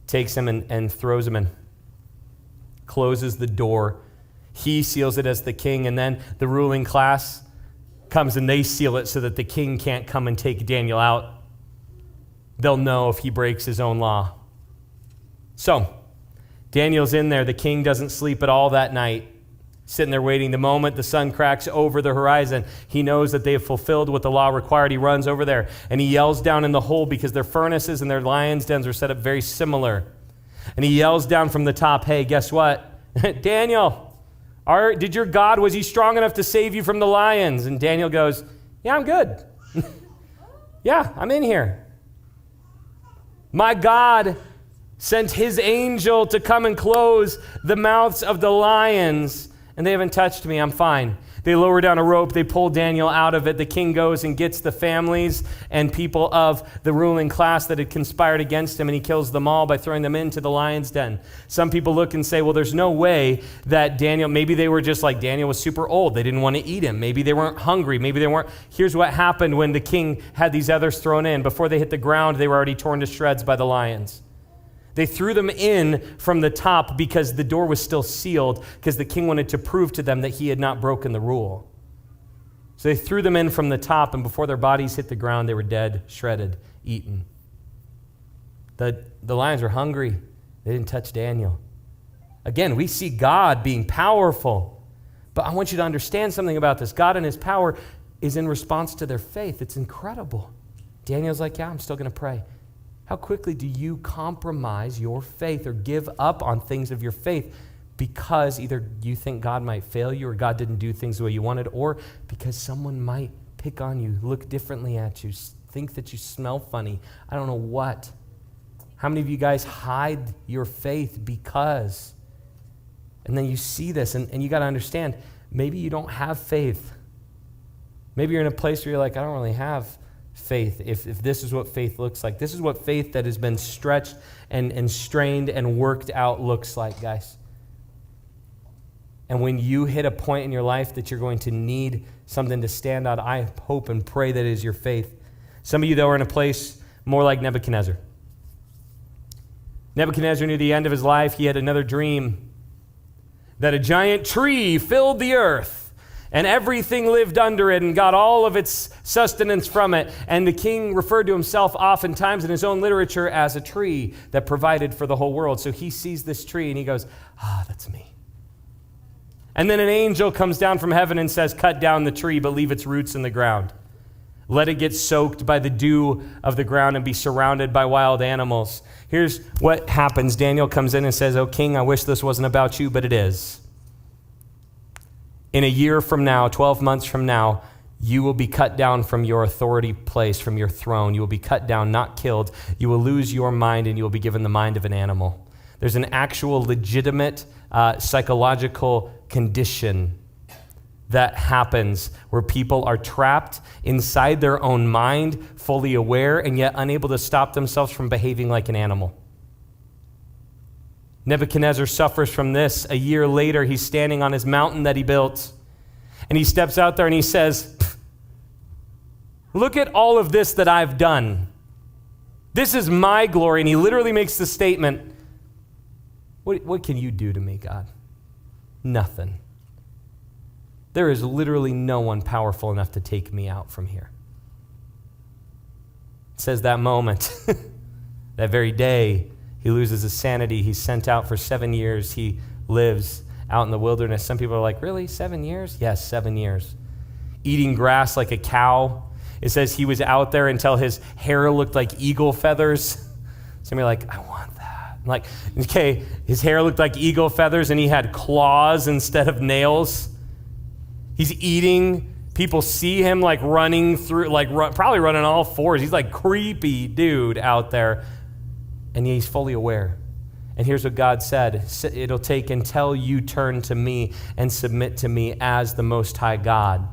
Takes him and throws him in. Closes the door. He seals it as the king, and then the ruling class comes and they seal it so that the king can't come and take Daniel out. They'll know if he breaks his own law. So, Daniel's in there. The king doesn't sleep at all that night. Sitting there waiting. The moment the sun cracks over the horizon, he knows that they have fulfilled what the law required. He runs over there, and he yells down in the hole because their furnaces and their lions' dens are set up very similar. And he yells down from the top, hey, guess what? Daniel, did your God, was he strong enough to save you from the lions? And Daniel goes, yeah, I'm good. Yeah, I'm in here. My God sent his angel to come and close the mouths of the lions, and they haven't touched me. I'm fine. They lower down a rope. They pull Daniel out of it. The king goes and gets the families and people of the ruling class that had conspired against him, and he kills them all by throwing them into the lion's den. Some people look and say, well, there's no way that Daniel, maybe they were just like Daniel was super old. They didn't want to eat him. Maybe they weren't hungry. Maybe they weren't. Here's what happened when the king had these others thrown in. Before they hit the ground, they were already torn to shreds by the lions. They threw them in from the top because the door was still sealed, because the king wanted to prove to them that he had not broken the rule. So they threw them in from the top, and before their bodies hit the ground, they were dead, shredded, eaten. The lions were hungry. They didn't touch Daniel. Again, we see God being powerful, but I want you to understand something about this. God and his power is in response to their faith. It's incredible. Daniel's like, yeah, I'm still going to pray. How quickly do you compromise your faith or give up on things of your faith because either you think God might fail you or God didn't do things the way you wanted, or because someone might pick on you, look differently at you, think that you smell funny, I don't know what. How many of you guys hide your faith because? And then you see this, and you got to understand, maybe you don't have faith. Maybe you're in a place where you're like, I don't really have faith, if this is what faith looks like. This is what faith that has been stretched and strained and worked out looks like, guys. And when you hit a point in your life that you're going to need something to stand on, I hope and pray that it is your faith. Some of you, though, are in a place more like Nebuchadnezzar. Nebuchadnezzar knew the end of his life. He had another dream that a giant tree filled the earth and everything lived under it and got all of its sustenance from it. And the king referred to himself oftentimes in his own literature as a tree that provided for the whole world. So he sees this tree and he goes, that's me. And then an angel comes down from heaven and says, cut down the tree, but leave its roots in the ground. Let it get soaked by the dew of the ground and be surrounded by wild animals. Here's what happens. Daniel comes in and says, "Oh, king, I wish this wasn't about you, but it is. In a year from now, 12 months from now, you will be cut down from your authority place, from your throne. You will be cut down, not killed. You will lose your mind, and you will be given the mind of an animal." There's an actual legitimate psychological condition that happens where people are trapped inside their own mind, fully aware, and yet unable to stop themselves from behaving like an animal. Nebuchadnezzar suffers from this. A year later, he's standing on his mountain that he built, and he steps out there and he says, "Look at all of this that I've done. This is my glory." And he literally makes the statement, what can you do to me, God? Nothing. There is literally no one powerful enough to take me out from here. It says that moment, that very day, he loses his sanity. He's sent out for 7 years. He lives out in the wilderness. Some people are like, really, 7 years? Yes, 7 years. Eating grass like a cow. It says he was out there until his hair looked like eagle feathers. Some are like, I want that. I'm like, okay, his hair looked like eagle feathers and he had claws instead of nails. He's eating. People see him like running through, probably running all fours. He's like creepy dude out there. And he's fully aware. And here's what God said. It'll take until you turn to me and submit to me as the Most High God.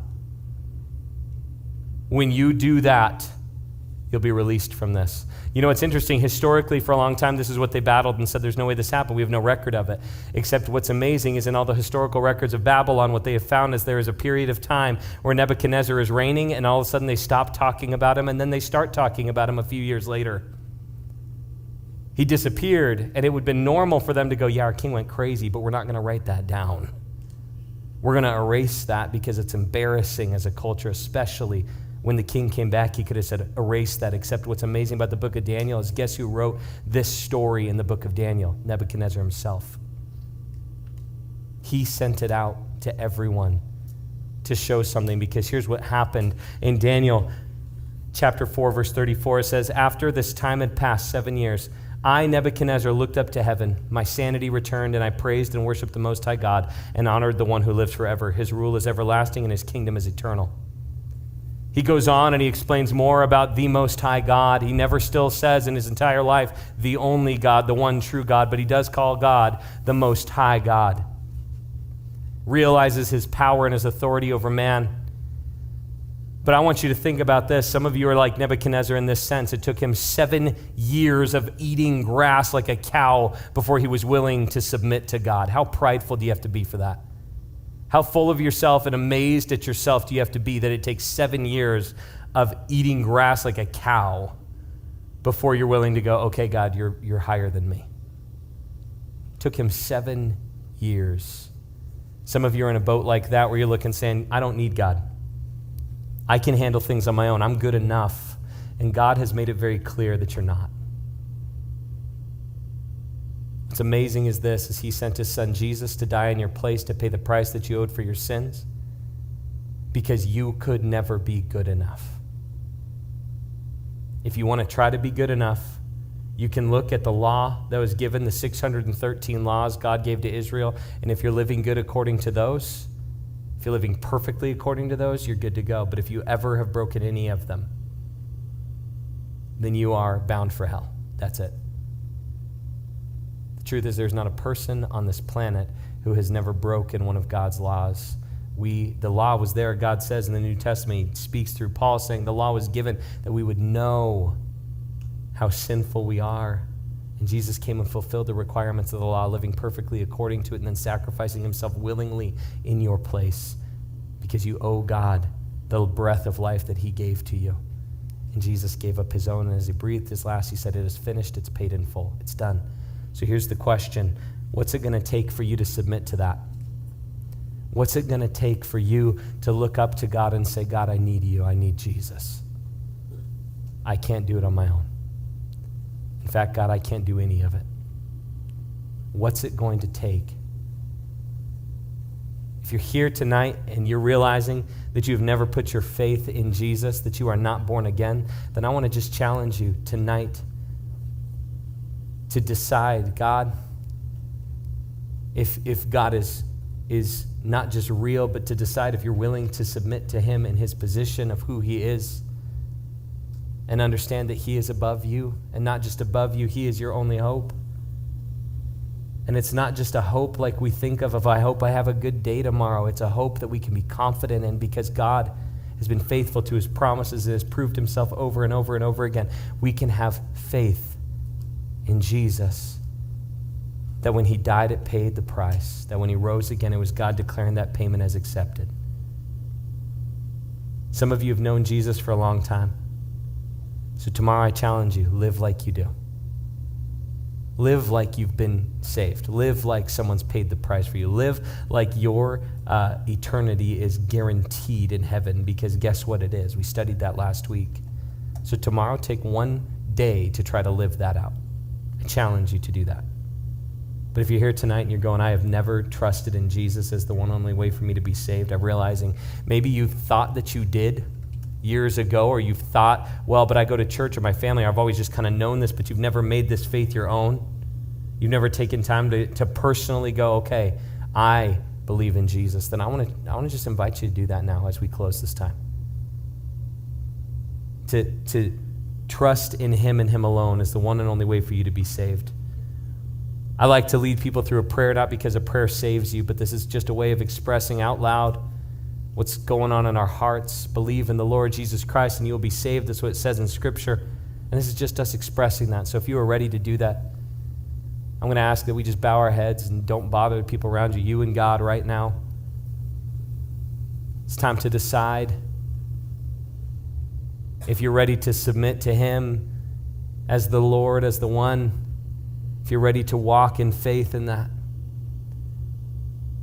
When you do that, you'll be released from this. You know, it's interesting. Historically, for a long time, this is what they battled and said, there's no way this happened. We have no record of it. Except what's amazing is in all the historical records of Babylon, what they have found is there is a period of time where Nebuchadnezzar is reigning, and all of a sudden they stop talking about him, and then they start talking about him a few years later. He disappeared, and it would have been normal for them to go, yeah, our king went crazy, but we're not going to write that down. We're going to erase that because it's embarrassing as a culture, especially when the king came back. He could have said, erase that. Except what's amazing about the book of Daniel is guess who wrote this story in the book of Daniel? Nebuchadnezzar himself. He sent it out to everyone to show something, because here's what happened in Daniel chapter 4, verse 34. It says, after this time had passed 7 years, I, Nebuchadnezzar, looked up to heaven. My sanity returned, and I praised and worshiped the Most High God and honored the one who lives forever. His rule is everlasting, and his kingdom is eternal. He goes on and he explains more about the Most High God. He never still says in his entire life, the only God, the one true God, but he does call God the Most High God. Realizes his power and his authority over man. But I want you to think about this. Some of you are like Nebuchadnezzar in this sense. It took him 7 years of eating grass like a cow before he was willing to submit to God. How prideful do you have to be for that? How full of yourself and amazed at yourself do you have to be that it takes 7 years of eating grass like a cow before you're willing to go, okay, God, you're higher than me. It took him 7 years. Some of you are in a boat like that where you're looking saying, I don't need God. I can handle things on my own. I'm good enough. And God has made it very clear that you're not. What's amazing is this, is he sent his son Jesus to die in your place to pay the price that you owed for your sins because you could never be good enough. If you want to try to be good enough, you can look at the law that was given, the 613 laws God gave to Israel, and if you're living good according to those, if you're living perfectly according to those, you're good to go. But if you ever have broken any of them, then you are bound for hell. That's it. The truth is there's not a person on this planet who has never broken one of God's laws. The law was there, God says in the New Testament, he speaks through Paul saying the law was given that we would know how sinful we are And Jesus came and fulfilled the requirements of the law, living perfectly according to it, and then sacrificing himself willingly in your place because you owe God the breath of life that he gave to you. And Jesus gave up his own, and as he breathed his last, he said, it is finished, it's paid in full, it's done. So here's the question. What's it going to take for you to submit to that? What's it going to take for you to look up to God and say, God, I need you, I need Jesus. I can't do it on my own. In fact, God, I can't do any of it. What's it going to take? If you're here tonight and you're realizing that you've never put your faith in Jesus, that you are not born again, then I want to just challenge you tonight to decide, God, if God is not just real, but to decide if you're willing to submit to him in his position of who he is and understand that he is above you, and not just above you, he is your only hope. And it's not just a hope like we think of I hope I have a good day tomorrow. It's a hope that we can be confident in because God has been faithful to his promises and has proved himself over and over and over again. We can have faith in Jesus, that when he died, it paid the price, that when he rose again, it was God declaring that payment as accepted. Some of you have known Jesus for a long time. So tomorrow I challenge you, live like you do. Live like you've been saved. Live like someone's paid the price for you. Live like your eternity is guaranteed in heaven, because guess what it is? We studied that last week. So tomorrow, take one day to try to live that out. I challenge you to do that. But if you're here tonight and you're going, I have never trusted in Jesus as the one only way for me to be saved, I'm realizing maybe you thought that you did years ago, or you've thought, well, but I go to church or my family, I've always just kind of known this, but you've never made this faith your own. You've never taken time to personally go, okay, I believe in Jesus. Then I want to just invite you to do that now as we close this time. To trust in him and him alone is the one and only way for you to be saved. I like to lead people through a prayer, not because a prayer saves you, but this is just a way of expressing out loud what's going on in our hearts. Believe in the Lord Jesus Christ and you will be saved. That's what it says in Scripture. And this is just us expressing that. So if you are ready to do that, I'm going to ask that we just bow our heads and don't bother the people around you, you and God right now. It's time to decide if you're ready to submit to him as the Lord, as the one, if you're ready to walk in faith in that.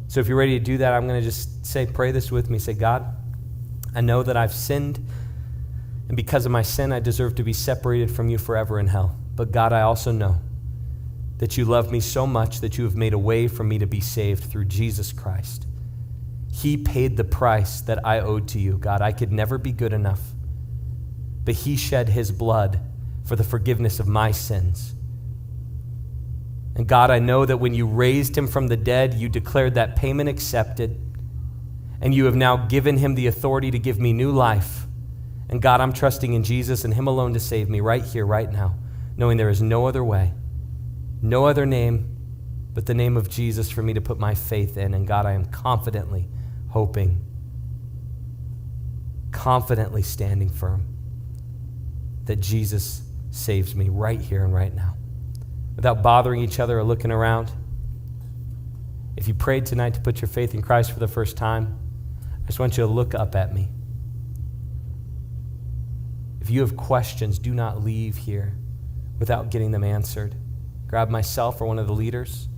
So if you're ready to do that, I'm going to just pray this with me. Say, God, I know that I've sinned, and because of my sin, I deserve to be separated from you forever in hell. But God, I also know that you love me so much that you have made a way for me to be saved through Jesus Christ. He paid the price that I owed to you, God. I could never be good enough, but he shed his blood for the forgiveness of my sins. And God, I know that when you raised him from the dead, you declared that payment accepted, and you have now given him the authority to give me new life. And God, I'm trusting in Jesus and him alone to save me right here, right now, knowing there is no other way, no other name but the name of Jesus for me to put my faith in. And God, I am confidently hoping, confidently standing firm that Jesus saves me right here and right now. Without bothering each other or looking around, if you prayed tonight to put your faith in Christ for the first time, I just want you to look up at me. If you have questions, do not leave here without getting them answered. Grab myself or one of the leaders,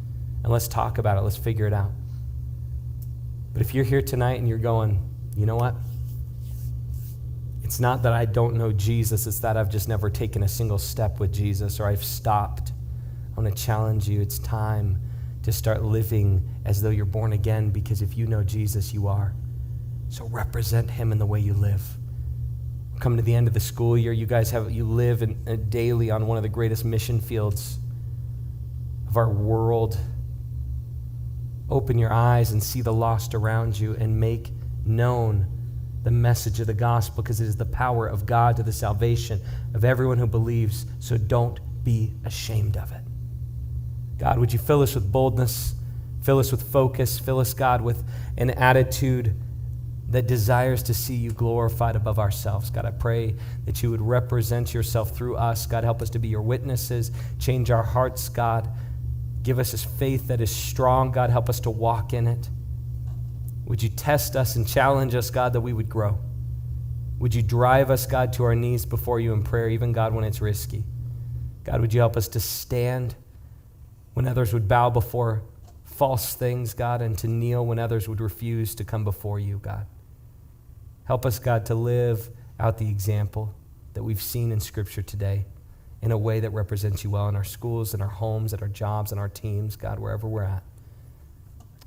and let's talk about it. Let's figure it out. But if you're here tonight and you're going, you know what? It's not that I don't know Jesus. It's that I've just never taken a single step with Jesus, or I've stopped. I want to challenge you. It's time to start living as though you're born again, because if you know Jesus, you are. So represent him in the way you live. Come to the end of the school year, you live daily on one of the greatest mission fields of our world. Open your eyes and see the lost around you and make known the message of the gospel, because it is the power of God to the salvation of everyone who believes. So don't be ashamed of it. God, would you fill us with boldness, fill us with focus, fill us, God, with an attitude that desires to see you glorified above ourselves. God, I pray that you would represent yourself through us. God, help us to be your witnesses. Change our hearts, God. Give us this faith that is strong. God, help us to walk in it. Would you test us and challenge us, God, that we would grow? Would you drive us, God, to our knees before you in prayer, even, God, when it's risky? God, would you help us to stand when others would bow before false things, God, and to kneel when others would refuse to come before you, God? Help us, God, to live out the example that we've seen in Scripture today in a way that represents you well in our schools, in our homes, at our jobs, in our teams, God, wherever we're at.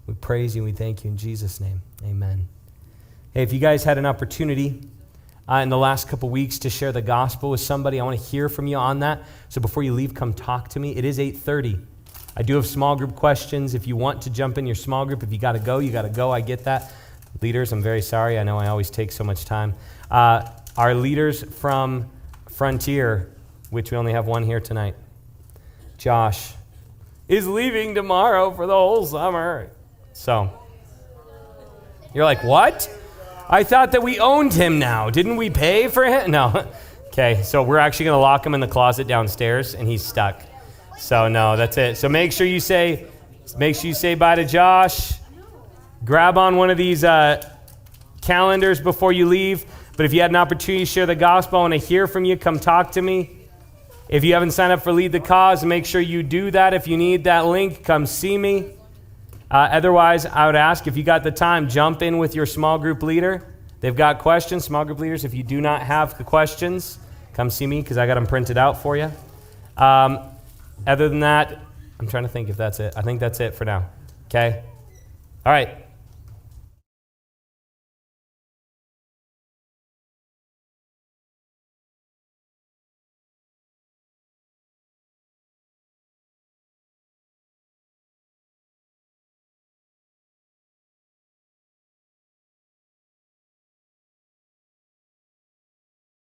We praise you and we thank you in Jesus' name. Amen. Hey, if you guys had an opportunity in the last couple weeks to share the gospel with somebody, I want to hear from you on that. So before you leave, come talk to me. It is 8:30. I do have small group questions. If you want to jump in your small group, if you got to go, you got to go. I get that. Leaders, I'm very sorry. I know I always take so much time. Our leaders from Frontier, which we only have one here tonight, Josh, is leaving tomorrow for the whole summer. So, you're like, what? I thought that we owned him now. Didn't we pay for him? No. Okay, so we're actually going to lock him in the closet downstairs, and he's stuck. So, no, that's it. So make sure you say bye to Josh. Grab on one of these calendars before you leave. But if you had an opportunity to share the gospel, I want to hear from you. Come talk to me. If you haven't signed up for Lead the Cause, make sure you do that. If you need that link, come see me. Otherwise, I would ask, if you got the time, jump in with your small group leader. They've got questions. Small group leaders, if you do not have the questions, come see me because I got them printed out for you. Other than that, I'm trying to think if that's it. I think that's it for now. Okay? All right.